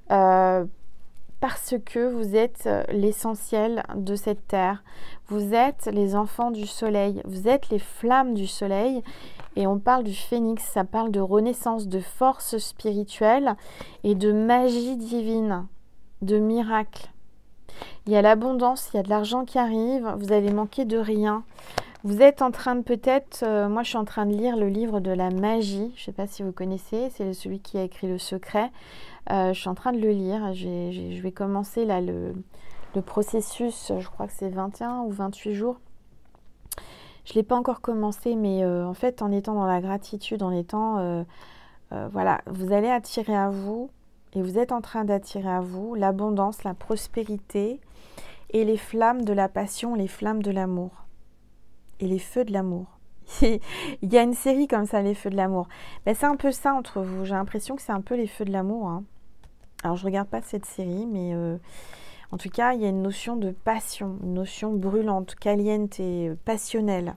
parce que vous êtes l'essentiel de cette terre. Vous êtes les enfants du soleil, vous êtes les flammes du soleil. Et on parle du phénix, ça parle de renaissance, de force spirituelle et de magie divine, de miracle. Il y a l'abondance, il y a de l'argent qui arrive, vous allez manquer de rien. Vous êtes en train de peut-être, moi je suis en train de lire le livre de la magie, je ne sais pas si vous connaissez, c'est celui qui a écrit Le Secret. Je suis en train de le lire, je vais commencer là le processus, je crois que c'est 21 ou 28 jours. Je ne l'ai pas encore commencé, mais en fait en étant dans la gratitude, en étant, voilà, vous allez attirer à vous, et vous êtes en train d'attirer à vous l'abondance, la prospérité et les flammes de la passion, les flammes de l'amour. Et les feux de l'amour. Il y a une série comme ça, les feux de l'amour. Ben, c'est un peu ça entre vous. J'ai l'impression que c'est un peu les feux de l'amour. Hein. Alors, je regarde pas cette série, mais en tout cas, il y a une notion de passion, une notion brûlante, caliente et passionnelle.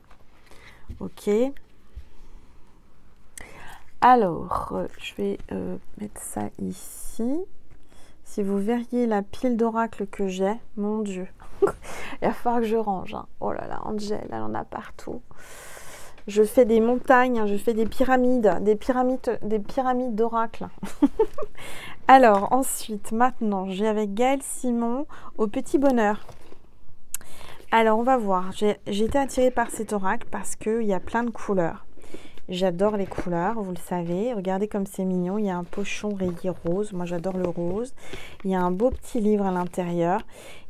Ok. Alors, je vais mettre ça ici. Si vous verriez la pile d'oracles que j'ai, mon Dieu, il va falloir que je range. Hein. Oh là là, Angel, elle en a partout. Je fais des montagnes, je fais des pyramides d'oracles. Alors, ensuite, maintenant, j'ai avec Gaëlle Simon au petit bonheur. Alors, on va voir. J'ai été attirée par cet oracle parce qu'il y a plein de couleurs. J'adore les couleurs, vous le savez. Regardez comme c'est mignon. Il y a un pochon rayé rose. Moi, j'adore le rose. Il y a un beau petit livre à l'intérieur.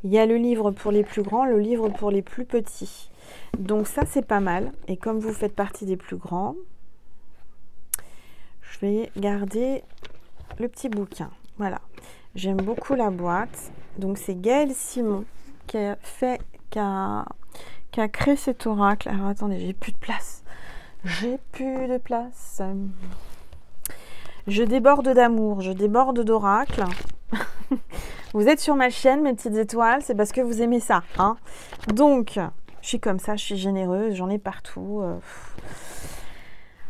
Il y a le livre pour les plus grands, le livre pour les plus petits. Donc ça, c'est pas mal. Et comme vous faites partie des plus grands, je vais garder le petit bouquin. Voilà. J'aime beaucoup la boîte. Donc, c'est Gaëlle Simon qui a créé cet oracle. Alors, attendez, j'ai plus de place. J'ai plus de place. Je déborde d'amour, je déborde d'oracle. Vous êtes sur ma chaîne, mes petites étoiles, c'est parce que vous aimez ça. Hein. Donc, je suis comme ça, je suis généreuse, j'en ai partout.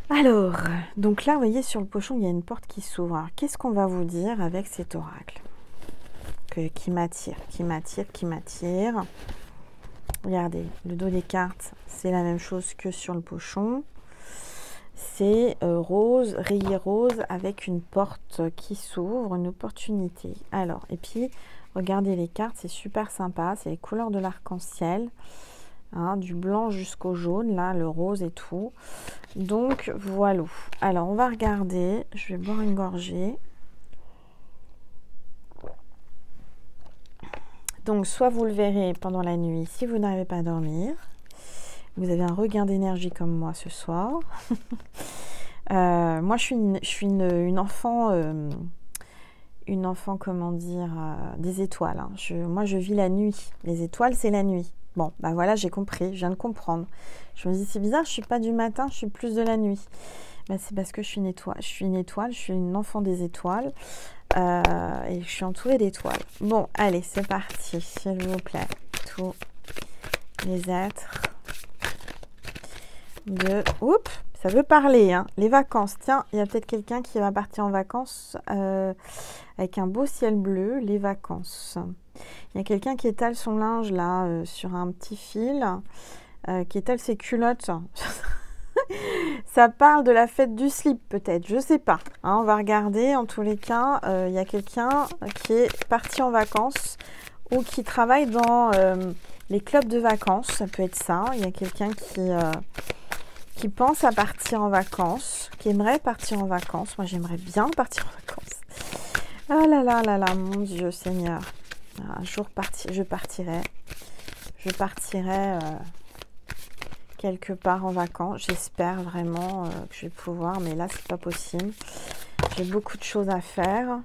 Alors, donc là, vous voyez, sur le pochon, il y a une porte qui s'ouvre. Qu'est-ce qu'on va vous dire avec cet oracle qui m'attire, qui m'attire, qui m'attire. Regardez, le dos des cartes, c'est la même chose que sur le pochon. C'est rose, rayé rose avec une porte qui s'ouvre, une opportunité. Alors, et puis, regardez les cartes, c'est super sympa. C'est les couleurs de l'arc-en-ciel. Hein, du blanc jusqu'au jaune, là, le rose et tout. Donc, voilà. Alors, on va regarder. Je vais boire une gorgée. Donc, soit vous le verrez pendant la nuit si vous n'arrivez pas à dormir. Vous avez un regain d'énergie comme moi ce soir. Moi, je suis une enfant, comment dire, des étoiles. Hein. Moi, je vis la nuit. Les étoiles, c'est la nuit. Bon, bah voilà, j'ai compris, je viens de comprendre. Je me dis, c'est bizarre, je suis pas du matin, je suis plus de la nuit. Bah, c'est parce que je suis une étoile. Je suis une étoile, je suis une enfant des étoiles. Et je suis entourée d'étoiles. Bon, allez, c'est parti, s'il vous plaît. Tous les êtres de... Oups, ça veut parler, hein. Les vacances. Tiens, il y a peut-être quelqu'un qui va partir en vacances avec un beau ciel bleu. Les vacances. Il y a quelqu'un qui étale son linge, là, sur un petit fil, qui étale ses culottes. Ça parle de la fête du slip, peut-être. Je sais pas. Hein, on va regarder. En tous les cas, il y a quelqu'un qui est parti en vacances ou qui travaille dans les clubs de vacances. Ça peut être ça. Il y a quelqu'un qui pense à partir en vacances, qui aimerait partir en vacances. Moi, j'aimerais bien partir en vacances. Ah là là là là, mon Dieu Seigneur. Un jour, je partirai. Je partirai quelque part en vacances. J'espère vraiment que je vais pouvoir, mais là, c'est pas possible. J'ai beaucoup de choses à faire.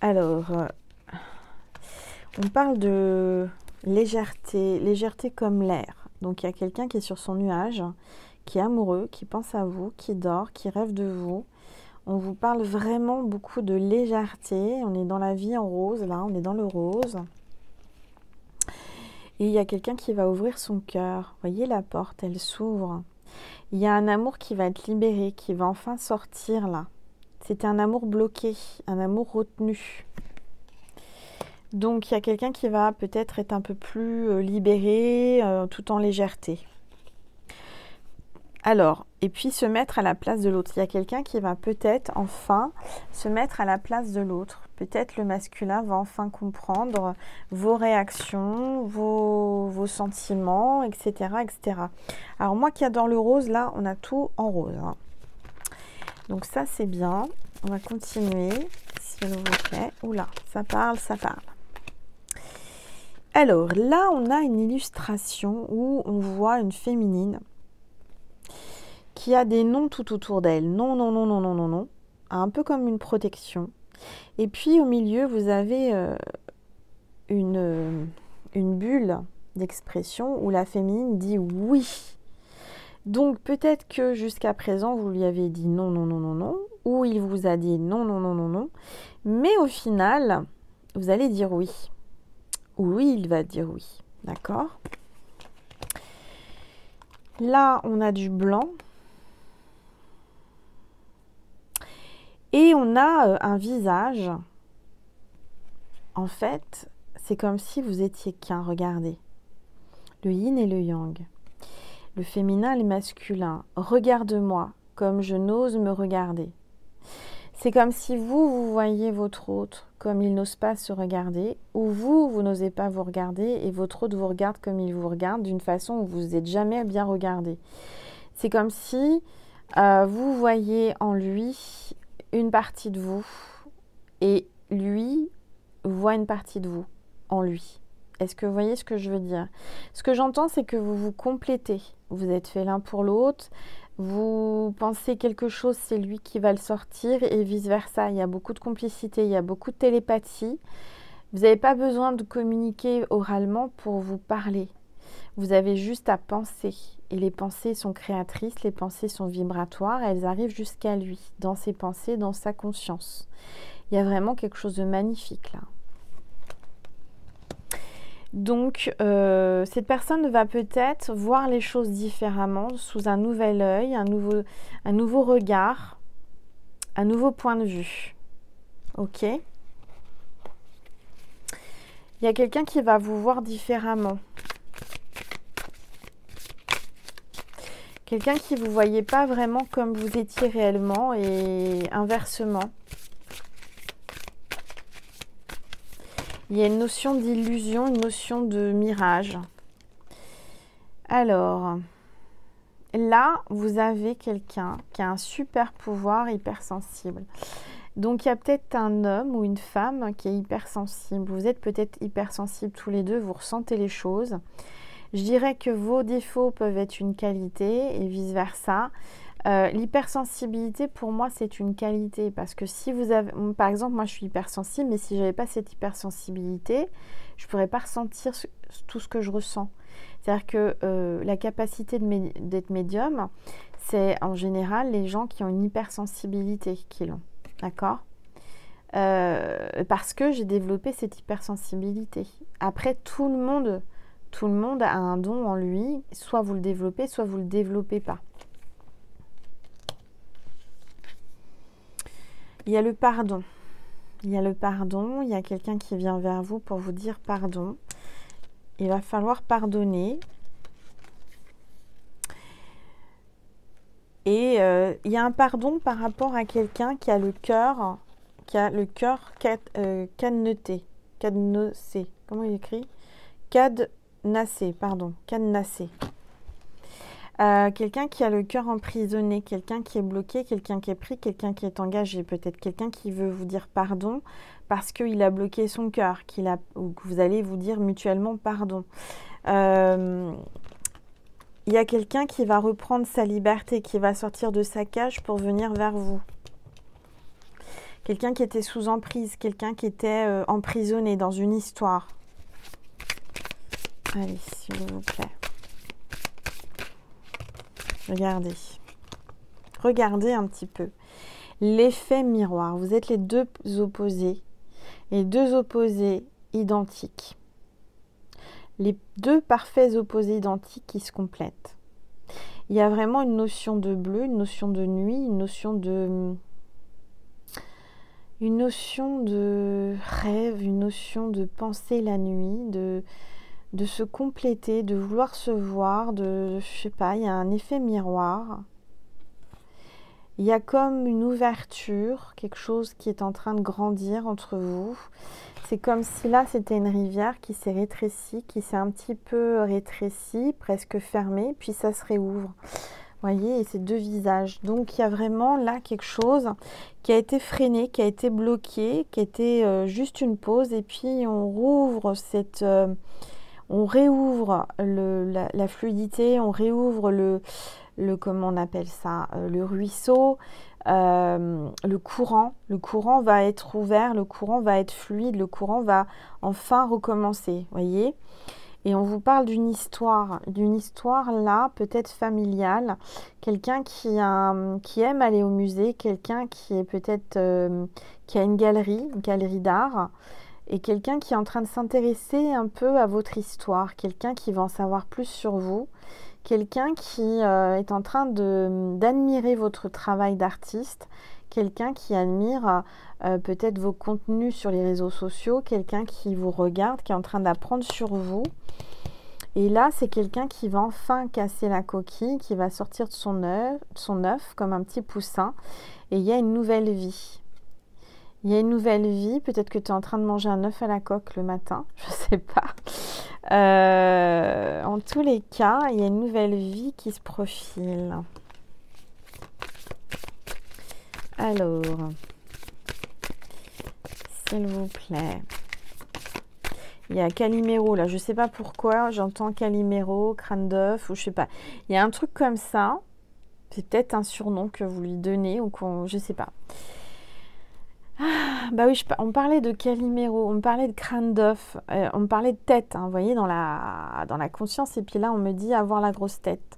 Alors, on parle de légèreté, légèreté comme l'air. Donc, il y a quelqu'un qui est sur son nuage, qui est amoureux, qui pense à vous, qui dort, qui rêve de vous. On vous parle vraiment beaucoup de légèreté. On est dans la vie en rose, là, on est dans le rose. Et il y a quelqu'un qui va ouvrir son cœur. Voyez la porte, elle s'ouvre. Il y a un amour qui va être libéré, qui va enfin sortir là. C'était un amour bloqué, un amour retenu. Donc il y a quelqu'un qui va peut-être être un peu plus libéré, tout en légèreté. Alors, et puis se mettre à la place de l'autre. Il y a quelqu'un qui va peut-être enfin se mettre à la place de l'autre. Peut-être le masculin va enfin comprendre vos réactions, vos sentiments, etc., etc. Alors moi qui adore le rose, là, on a tout en rose. Hein. Donc ça, c'est bien. On va continuer, s'il vous plaît. Oula, ça parle, ça parle. Alors là, on a une illustration où on voit une féminine qui a des noms tout autour d'elle. Non, non, non, non, non, non, non. Un peu comme une protection. Et puis au milieu, vous avez une bulle d'expression où la féminine dit oui. Donc peut-être que jusqu'à présent, vous lui avez dit non, non, non, non, non. Ou il vous a dit non, non, non, non, non. Mais au final, vous allez dire oui. Ou lui, il va dire oui. D'accord ? Là, on a du blanc. Et on a un visage. En fait, c'est comme si vous étiez qu'un. Regardez. Le yin et le yang. Le féminin et le masculin. Regarde-moi comme je n'ose me regarder. C'est comme si vous voyez votre autre comme il n'ose pas se regarder, ou vous n'osez pas vous regarder et votre autre vous regarde comme il vous regarde d'une façon où vous n'êtes jamais bien regardé. C'est comme si vous voyez en lui une partie de vous et lui voit une partie de vous en lui. Est-ce que vous voyez ce que je veux dire? Ce que j'entends, c'est que vous vous complétez. Vous êtes fait l'un pour l'autre. Vous pensez quelque chose, c'est lui qui va le sortir et vice-versa. Il y a beaucoup de complicité, il y a beaucoup de télépathie. Vous n'avez pas besoin de communiquer oralement pour vous parler. Vous avez juste à penser. Et les pensées sont créatrices, les pensées sont vibratoires, elles arrivent jusqu'à lui, dans ses pensées, dans sa conscience. Il y a vraiment quelque chose de magnifique là. Donc, cette personne va peut-être voir les choses différemment, sous un nouvel œil, un nouveau regard, un nouveau point de vue. Ok ? Il y a quelqu'un qui va vous voir différemment. Quelqu'un qui ne vous voyait pas vraiment comme vous étiez réellement et inversement. Il y a une notion d'illusion, une notion de mirage. Alors, là, vous avez quelqu'un qui a un super pouvoir hypersensible. Donc, il y a peut-être un homme ou une femme qui est hypersensible. Vous êtes peut-être hypersensibles tous les deux, vous ressentez les choses. Je dirais que vos défauts peuvent être une qualité et vice-versa. L'hypersensibilité, pour moi, c'est une qualité parce que si vous avez, par exemple, moi je suis hypersensible, mais si je n'avais pas cette hypersensibilité, je ne pourrais pas ressentir tout ce que je ressens. C'est-à-dire que la capacité d'être médium, c'est en général les gens qui ont une hypersensibilité qui l'ont, d'accord ? Parce que j'ai développé cette hypersensibilité. Après, tout le monde a un don en lui, soit vous le développez, soit vous ne le développez pas. Il y a le pardon. Il y a le pardon. Il y a quelqu'un qui vient vers vous pour vous dire pardon. Il va falloir pardonner. Et il y a un pardon par rapport à quelqu'un qui a le cœur cadenassé. Comment il écrit? Cadenassé, pardon. Cadenassé. Quelqu'un qui a le cœur emprisonné, quelqu'un qui est bloqué, quelqu'un qui est pris, quelqu'un qui est engagé, peut-être quelqu'un qui veut vous dire pardon parce qu'il a bloqué son cœur, ou que vous allez vous dire mutuellement pardon. Il y a quelqu'un qui va reprendre sa liberté, qui va sortir de sa cage pour venir vers vous. Quelqu'un qui était sous emprise, quelqu'un qui était emprisonné dans une histoire. Allez, s'il vous plaît. Regardez. Regardez un petit peu. L'effet miroir. Vous êtes les deux opposés. Les deux opposés identiques. les deux parfaits opposés identiques qui se complètent. Il y a vraiment une notion de bleu, une notion de nuit, une notion de rêve, une notion de penser la nuit, de se compléter, de vouloir se voir, je sais pas, il y a un effet miroir. Il y a comme une ouverture, quelque chose qui est en train de grandir entre vous. C'est comme si là, c'était une rivière qui s'est rétrécie, qui s'est un petit peu rétrécie, presque fermée, puis ça se réouvre. Vous voyez, et c'est deux visages. Donc, il y a vraiment là quelque chose qui a été freiné, qui a été bloqué, qui a été juste une pause. Et puis, on rouvre on réouvre la fluidité, on réouvre comment on appelle ça, le ruisseau, le courant. Le courant va être ouvert, le courant va être fluide, le courant va enfin recommencer, voyez. Et on vous parle d'une histoire là, peut-être familiale, quelqu'un qui aime aller au musée, quelqu'un qui est peut-être qui a une galerie d'art, et quelqu'un qui est en train de s'intéresser un peu à votre histoire, quelqu'un qui va en savoir plus sur vous, quelqu'un qui est en train d'admirer votre travail d'artiste, quelqu'un qui admire peut-être vos contenus sur les réseaux sociaux, quelqu'un qui vous regarde, qui est en train d'apprendre sur vous. Et là, c'est quelqu'un qui va enfin casser la coquille, qui va sortir de son œuf comme un petit poussin. Et il y a une nouvelle vie. Il y a une nouvelle vie. Peut-être que tu es en train de manger un œuf à la coque le matin. Je ne sais pas. En tous les cas, il y a une nouvelle vie qui se profile. Alors, s'il vous plaît. Il y a Calimero, là, je ne sais pas pourquoi, j'entends Calimero, crâne d'œuf, ou je sais pas. Il y a un truc comme ça, c'est peut-être un surnom que vous lui donnez, ou je ne sais pas. Ah, bah oui, on parlait de Calimero, on parlait de crâne d'œuf, on parlait de tête, hein, vous voyez, dans la conscience, et puis là, on me dit avoir la grosse tête.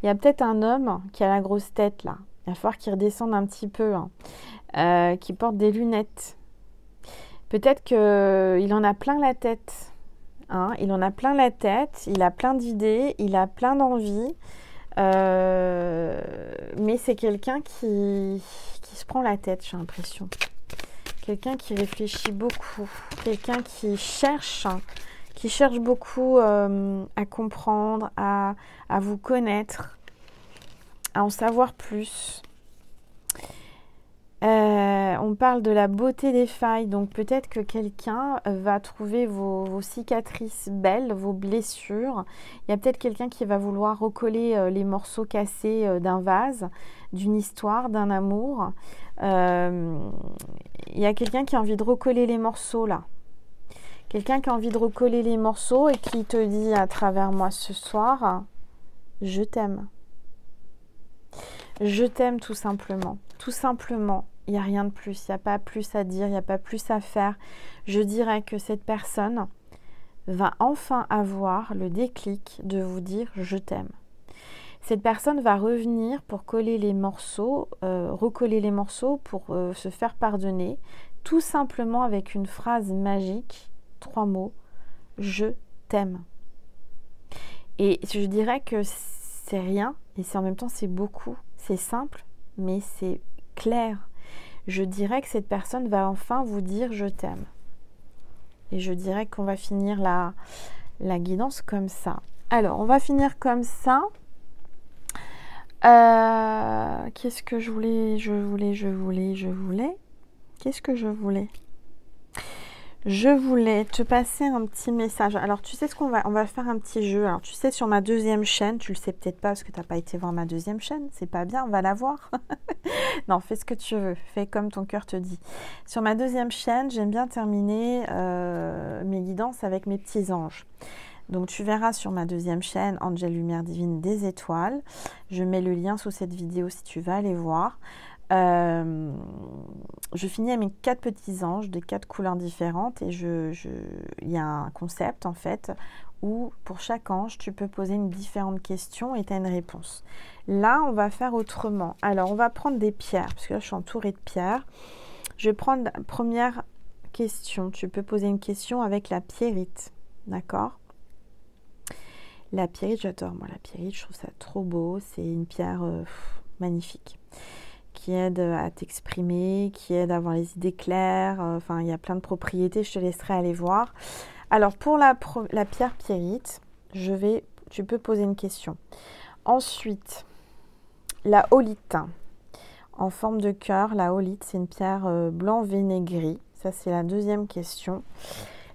Il y a peut-être un homme qui a la grosse tête, là. Il va falloir qu'il redescende un petit peu, hein, qui porte des lunettes. Peut-être qu'il en a plein la tête. Hein, il en a plein la tête, il a plein d'idées, il a plein d'envies. Mais c'est quelqu'un qui se prend la tête, j'ai l'impression. Quelqu'un qui réfléchit beaucoup. Quelqu'un qui cherche beaucoup à comprendre, à vous connaître, à en savoir plus. On parle de la beauté des failles, donc peut-être que quelqu'un va trouver vos cicatrices belles, vos blessures. Il y a peut-être quelqu'un qui va vouloir recoller les morceaux cassés d'un vase, d'une histoire, d'un amour. Il y a quelqu'un qui a envie de recoller les morceaux là. Quelqu'un qui a envie de recoller les morceaux et qui te dit à travers moi ce soir, je t'aime. Je t'aime tout simplement. Tout simplement. Il n'y a rien de plus, il n'y a pas plus à dire, il n'y a pas plus à faire. Je dirais que cette personne va enfin avoir le déclic de vous dire « je t'aime ». Cette personne va revenir pour coller les morceaux, recoller les morceaux pour se faire pardonner, tout simplement avec une phrase magique, 3 mots, « je t'aime ». Et je dirais que c'est rien, et en même temps c'est beaucoup, c'est simple, mais c'est clair. Je dirais que cette personne va enfin vous dire « je t'aime ». Et je dirais qu'on va finir la guidance comme ça. Alors, on va finir comme ça. Qu'est-ce que je voulais? Qu'est-ce que je voulais? Je voulais te passer un petit message. Alors, tu sais ce qu'on va... On va faire un petit jeu. Alors, tu sais, sur ma deuxième chaîne, tu le sais peut-être pas parce que tu n'as pas été voir ma deuxième chaîne. C'est pas bien, on va la voir. Non, fais ce que tu veux. Fais comme ton cœur te dit. Sur ma deuxième chaîne, j'aime bien terminer mes guidances avec mes petits anges. Donc, tu verras sur ma deuxième chaîne, Angel Lumière Divine des Étoiles. Je mets le lien sous cette vidéo si tu vas aller voir. Je finis avec mes 4 petits anges de 4 couleurs différentes et il y a un concept en fait où pour chaque ange tu peux poser une différente question et tu as une réponse. Là on va faire autrement. Alors on va prendre des pierres parce que là je suis entourée de pierres. Je vais prendre la première question. Tu peux poser une question avec la pierrite, d'accord? La pyrite, j'adore. Moi, la pyrite, je trouve ça trop beau. C'est une pierre magnifique qui aide à t'exprimer, qui aide à avoir les idées claires. Enfin, il y a plein de propriétés. Je te laisserai aller voir. Alors, pour la pierre pyrite, tu peux poser une question. Ensuite, la holite. En forme de cœur, la holite, c'est une pierre blanc vinaigré. Ça, c'est la deuxième question.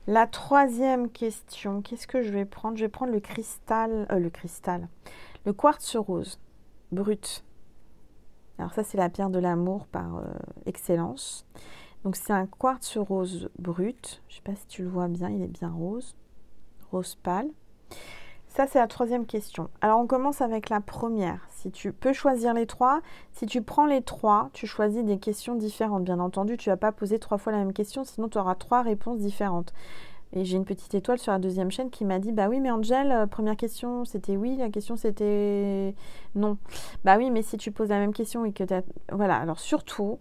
La troisième question, qu'est-ce que je vais prendre? Je vais prendre le quartz rose brut. Alors ça, c'est la pierre de l'amour par excellence. Donc c'est un quartz rose brut. Je ne sais pas si tu le vois bien, il est bien rose. Rose pâle. Ça, c'est la troisième question. Alors, on commence avec la première. Si tu peux choisir les trois, si tu prends les trois, tu choisis des questions différentes. Bien entendu, tu ne vas pas poser 3 fois la même question, sinon tu auras 3 réponses différentes. Et j'ai une petite étoile sur la deuxième chaîne qui m'a dit, bah oui, mais Angel, première question, c'était oui, la question, c'était non. Bah oui, mais si tu poses la même question et que tu as... Voilà, alors surtout,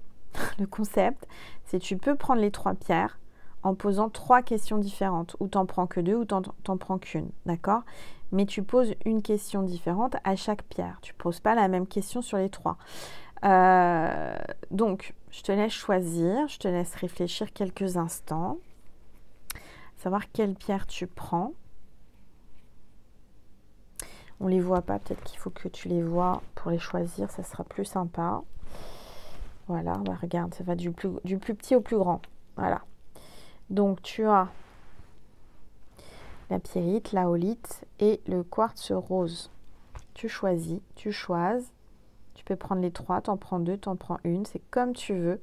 le concept, c'est que tu peux prendre les 3 pierres en posant 3 questions différentes. Ou t'en prends que 2 ou t'en prends qu'une, d'accord? Mais tu poses une question différente à chaque pierre. Tu ne poses pas la même question sur les 3. Donc, je te laisse choisir, je te laisse réfléchir quelques instants, savoir quelle pierre tu prends. On ne les voit pas, peut-être qu'il faut que tu les vois pour les choisir, ça sera plus sympa. Voilà, bah regarde, ça va du plus petit au plus grand. Voilà. Donc, tu as la pyrite, la holite et le quartz rose. Tu choisis, tu peux prendre les 3, t'en prends 2, t'en prends une, c'est comme tu veux.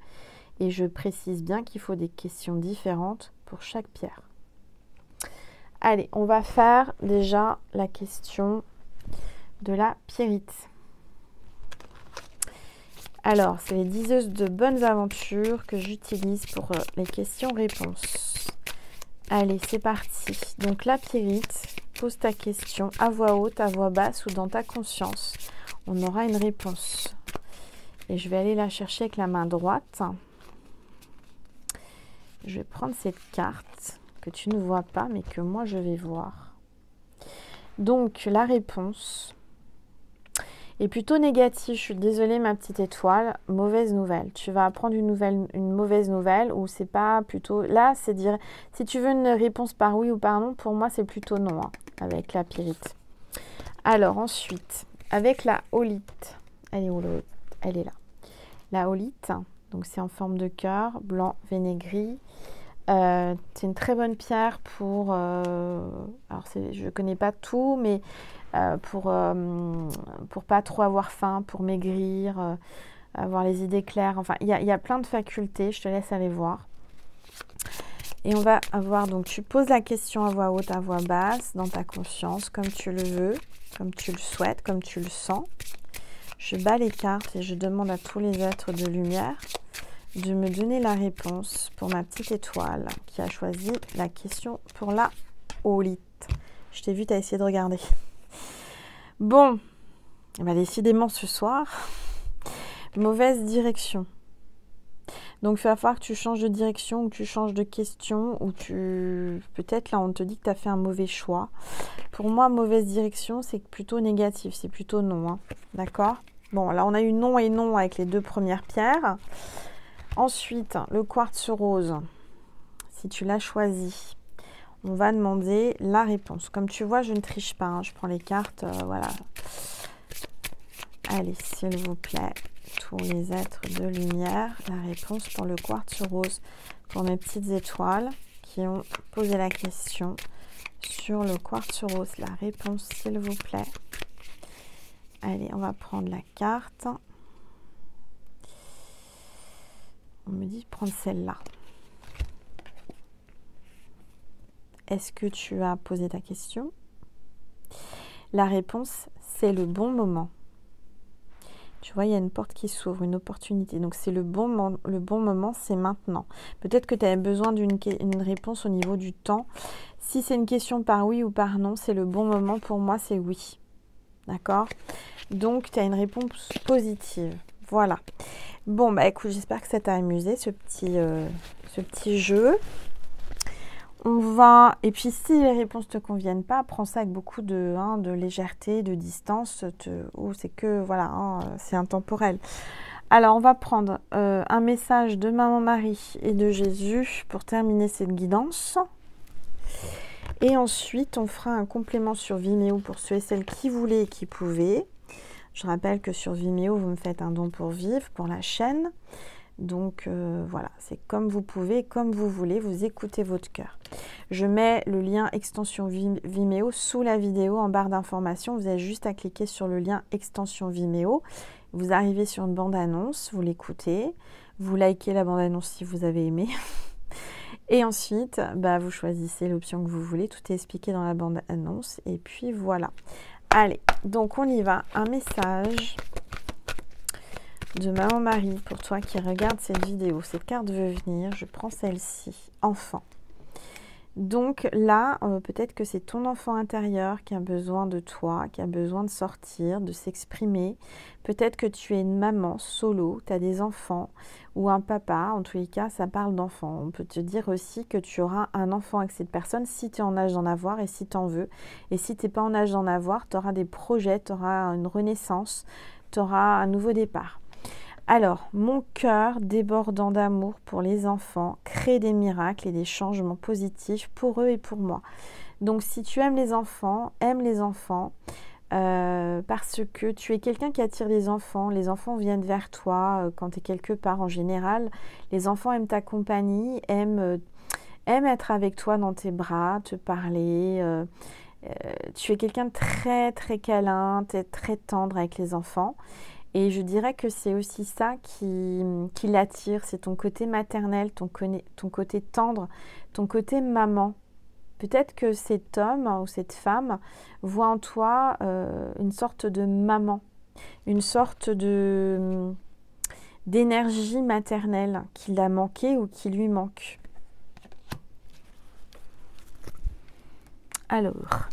Et je précise bien qu'il faut des questions différentes pour chaque pierre. Allez, on va faire déjà la question de la pyrite. Alors, c'est les diseuses de bonnes aventures que j'utilise pour les questions-réponses. Allez, c'est parti. Donc, la pyrite, pose ta question à voix haute, à voix basse ou dans ta conscience. On aura une réponse. Et je vais aller la chercher avec la main droite. Je vais prendre cette carte que tu ne vois pas, mais que moi, je vais voir. Donc, la réponse est plutôt négative. Je suis désolée, ma petite étoile. Mauvaise nouvelle. Tu vas apprendre une mauvaise nouvelle ou c'est pas plutôt... Là, c'est dire... Si tu veux une réponse par oui ou par non, pour moi, c'est plutôt non, hein, avec la pyrite. Alors, ensuite, avec la holite. Elle est où l'holite? Elle est là. La holite, donc c'est en forme de cœur, blanc vénégré. C'est une très bonne pierre pour... alors, je ne connais pas tout, mais... pour pas trop avoir faim, pour maigrir, avoir les idées claires. Enfin, il y a plein de facultés. Je te laisse aller voir. Et on va avoir, donc tu poses la question à voix haute, à voix basse, dans ta conscience, comme tu le veux, comme tu le souhaites, comme tu le sens. Je bats les cartes et je demande à tous les êtres de lumière de me donner la réponse pour ma petite étoile qui a choisi la question pour la holite. Je t'ai vu, tu as essayé de regarder. Bon, bah décidément ce soir, mauvaise direction. Donc il va falloir que tu changes de direction ou que tu changes de question ou peut-être là on te dit que tu as fait un mauvais choix. Pour moi, mauvaise direction, c'est plutôt négatif, c'est plutôt non. Hein. D'accord? Bon, là on a eu non et non avec les 2 premières pierres. Ensuite, le quartz rose, si tu l'as choisi, on va demander la réponse. Comme tu vois, je ne triche pas. Hein. Je prends les cartes. Voilà. Allez, s'il vous plaît, tous les êtres de lumière, la réponse pour le quartz rose. Pour mes petites étoiles qui ont posé la question sur le quartz rose. La réponse, s'il vous plaît. Allez, on va prendre la carte. On me dit de prendre celle-là. Est-ce que tu as posé ta question? La réponse, c'est le bon moment. Tu vois, il y a une porte qui s'ouvre, une opportunité. Donc, c'est le bon moment, c'est maintenant. Peut-être que tu avais besoin d'une réponse au niveau du temps. Si c'est une question par oui ou par non, c'est le bon moment. Pour moi, c'est oui. D'accord? Donc, tu as une réponse positive. Voilà. Bon, bah écoute, j'espère que ça t'a amusé, ce petit jeu. On va, et puis si les réponses ne te conviennent pas, prends ça avec beaucoup de légèreté, de distance, c'est que, voilà, c'est intemporel. Alors, on va prendre un message de Maman Marie et de Jésus pour terminer cette guidance. Et ensuite, on fera un complément sur Vimeo pour ceux et celles qui voulaient et qui pouvaient. Je rappelle que sur Vimeo, vous me faites un don pour vivre, pour la chaîne. Donc voilà, c'est comme vous pouvez, comme vous voulez, vous écoutez votre cœur. Je mets le lien extension Vimeo sous la vidéo en barre d'information. Vous avez juste à cliquer sur le lien extension Vimeo. Vous arrivez sur une bande-annonce, vous l'écoutez, vous likez la bande-annonce si vous avez aimé. Et ensuite, vous choisissez l'option que vous voulez. Tout est expliqué dans la bande-annonce. Et puis voilà. Allez, donc on y va. Un message de Maman Marie pour toi qui regarde cette vidéo. Cette carte veut venir. Je prends celle-ci. Enfant. Donc là, peut-être que c'est ton enfant intérieur qui a besoin de toi, qui a besoin de sortir, de s'exprimer. Peut-être que tu es une maman solo, tu as des enfants ou un papa. En tous les cas, ça parle d'enfant. On peut te dire aussi que tu auras un enfant avec cette personne si tu es en âge d'en avoir et si tu en veux. Et si tu n'es pas en âge d'en avoir, tu auras des projets, tu auras une renaissance, tu auras un nouveau départ. Alors, mon cœur débordant d'amour pour les enfants crée des miracles et des changements positifs pour eux et pour moi. Donc, si tu aimes les enfants, parce que tu es quelqu'un qui attire les enfants viennent vers toi quand tu es quelque part en général. Les enfants aiment ta compagnie, aiment être avec toi dans tes bras, te parler. Tu es quelqu'un de très très câlin, tu es très tendre avec les enfants. Et je dirais que c'est aussi ça qui l'attire, c'est ton côté maternel, ton côté tendre, ton côté maman. Peut-être que cet homme ou cette femme voit en toi une sorte de maman, une sorte d'énergie maternelle qu'il a manqué ou qui lui manque. Alors,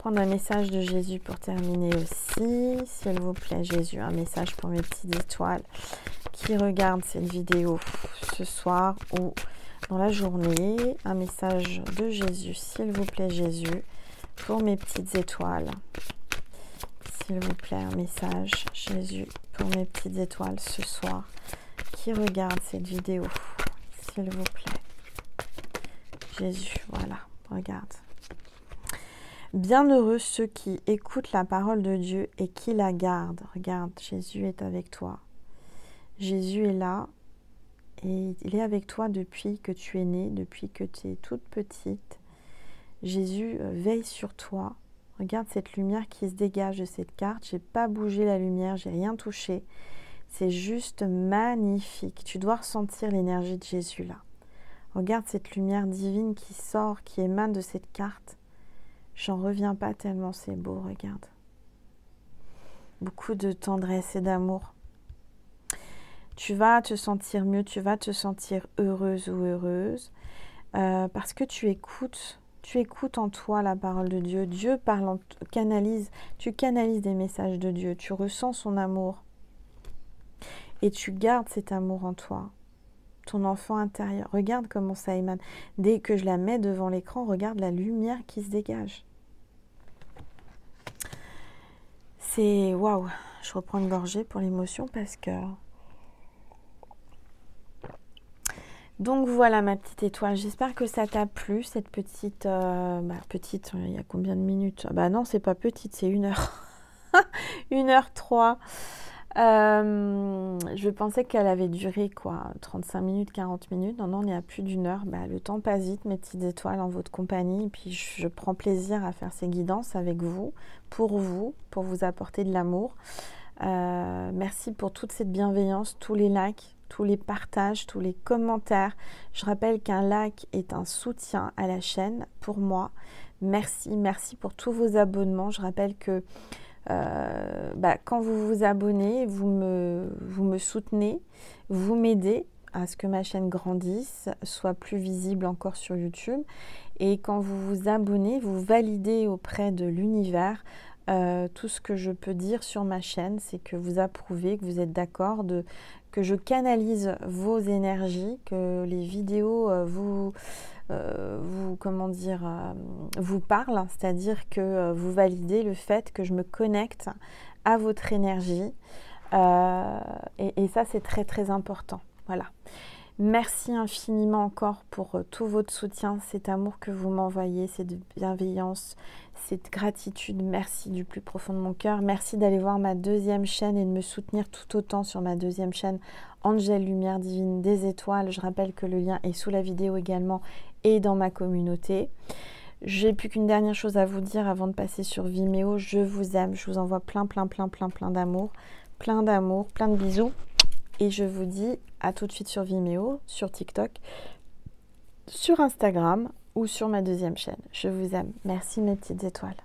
prendre un message de Jésus pour terminer aussi, s'il vous plaît Jésus, un message pour mes petites étoiles qui regardent cette vidéo ce soir ou dans la journée, un message de Jésus, s'il vous plaît Jésus, pour mes petites étoiles, s'il vous plaît un message Jésus pour mes petites étoiles ce soir qui regardent cette vidéo, s'il vous plaît Jésus, voilà, regarde. Bienheureux ceux qui écoutent la parole de Dieu et qui la gardent. Regarde, Jésus est avec toi. Jésus est là et il est avec toi depuis que tu es née, depuis que tu es toute petite. Jésus veille sur toi. Regarde cette lumière qui se dégage de cette carte. Je n'ai pas bougé la lumière, j'ai rien touché. C'est juste magnifique. Tu dois ressentir l'énergie de Jésus là. Regarde cette lumière divine qui sort, qui émane de cette carte. J'en reviens pas tellement c'est beau, regarde. Beaucoup de tendresse et d'amour. Tu vas te sentir mieux, tu vas te sentir heureuse ou heureuse parce que tu écoutes en toi la parole de Dieu. Dieu parle, tu canalises des messages de Dieu, tu ressens son amour et tu gardes cet amour en toi. Ton enfant intérieur, regarde comment ça émane. Dès que je la mets devant l'écran, regarde la lumière qui se dégage. C'est waouh. Je reprends une gorgée pour l'émotion parce que... Donc voilà ma petite étoile, j'espère que ça t'a plu, cette petite... petite, il y a combien de minutes? Bah non, c'est pas petite, c'est 1 heure. 1h03. Je pensais qu'elle avait duré quoi, 35 minutes, 40 minutes. Non, on est à plus d'1 heure. Le temps passe vite, mes petites étoiles, en votre compagnie. Et puis, je prends plaisir à faire ces guidances avec vous, pour vous apporter de l'amour. Merci pour toute cette bienveillance, tous les likes, tous les partages, tous les commentaires. Je rappelle qu'un like est un soutien à la chaîne pour moi. Merci pour tous vos abonnements. Je rappelle que quand vous vous abonnez, vous me soutenez, vous m'aidez à ce que ma chaîne grandisse, soit plus visible encore sur YouTube. Et quand vous vous abonnez, vous validez auprès de l'univers tout ce que je peux dire sur ma chaîne, c'est que vous approuvez, que vous êtes d'accord, que je canalise vos énergies, que les vidéos vous parlent, c'est-à-dire que vous validez le fait que je me connecte à votre énergie. Et ça, c'est très très important. Voilà. Merci infiniment encore pour tout votre soutien, cet amour que vous m'envoyez, cette bienveillance, cette gratitude. Merci du plus profond de mon cœur. Merci d'aller voir ma deuxième chaîne et de me soutenir tout autant sur ma deuxième chaîne, Angel Lumière Divine des Étoiles. Je rappelle que le lien est sous la vidéo également et dans ma communauté. J'ai plus qu'une dernière chose à vous dire avant de passer sur Vimeo. Je vous aime, je vous envoie plein d'amour, plein de bisous. Et je vous dis à tout de suite sur Vimeo, sur TikTok, sur Instagram ou sur ma deuxième chaîne. Je vous aime. Merci mes petites étoiles.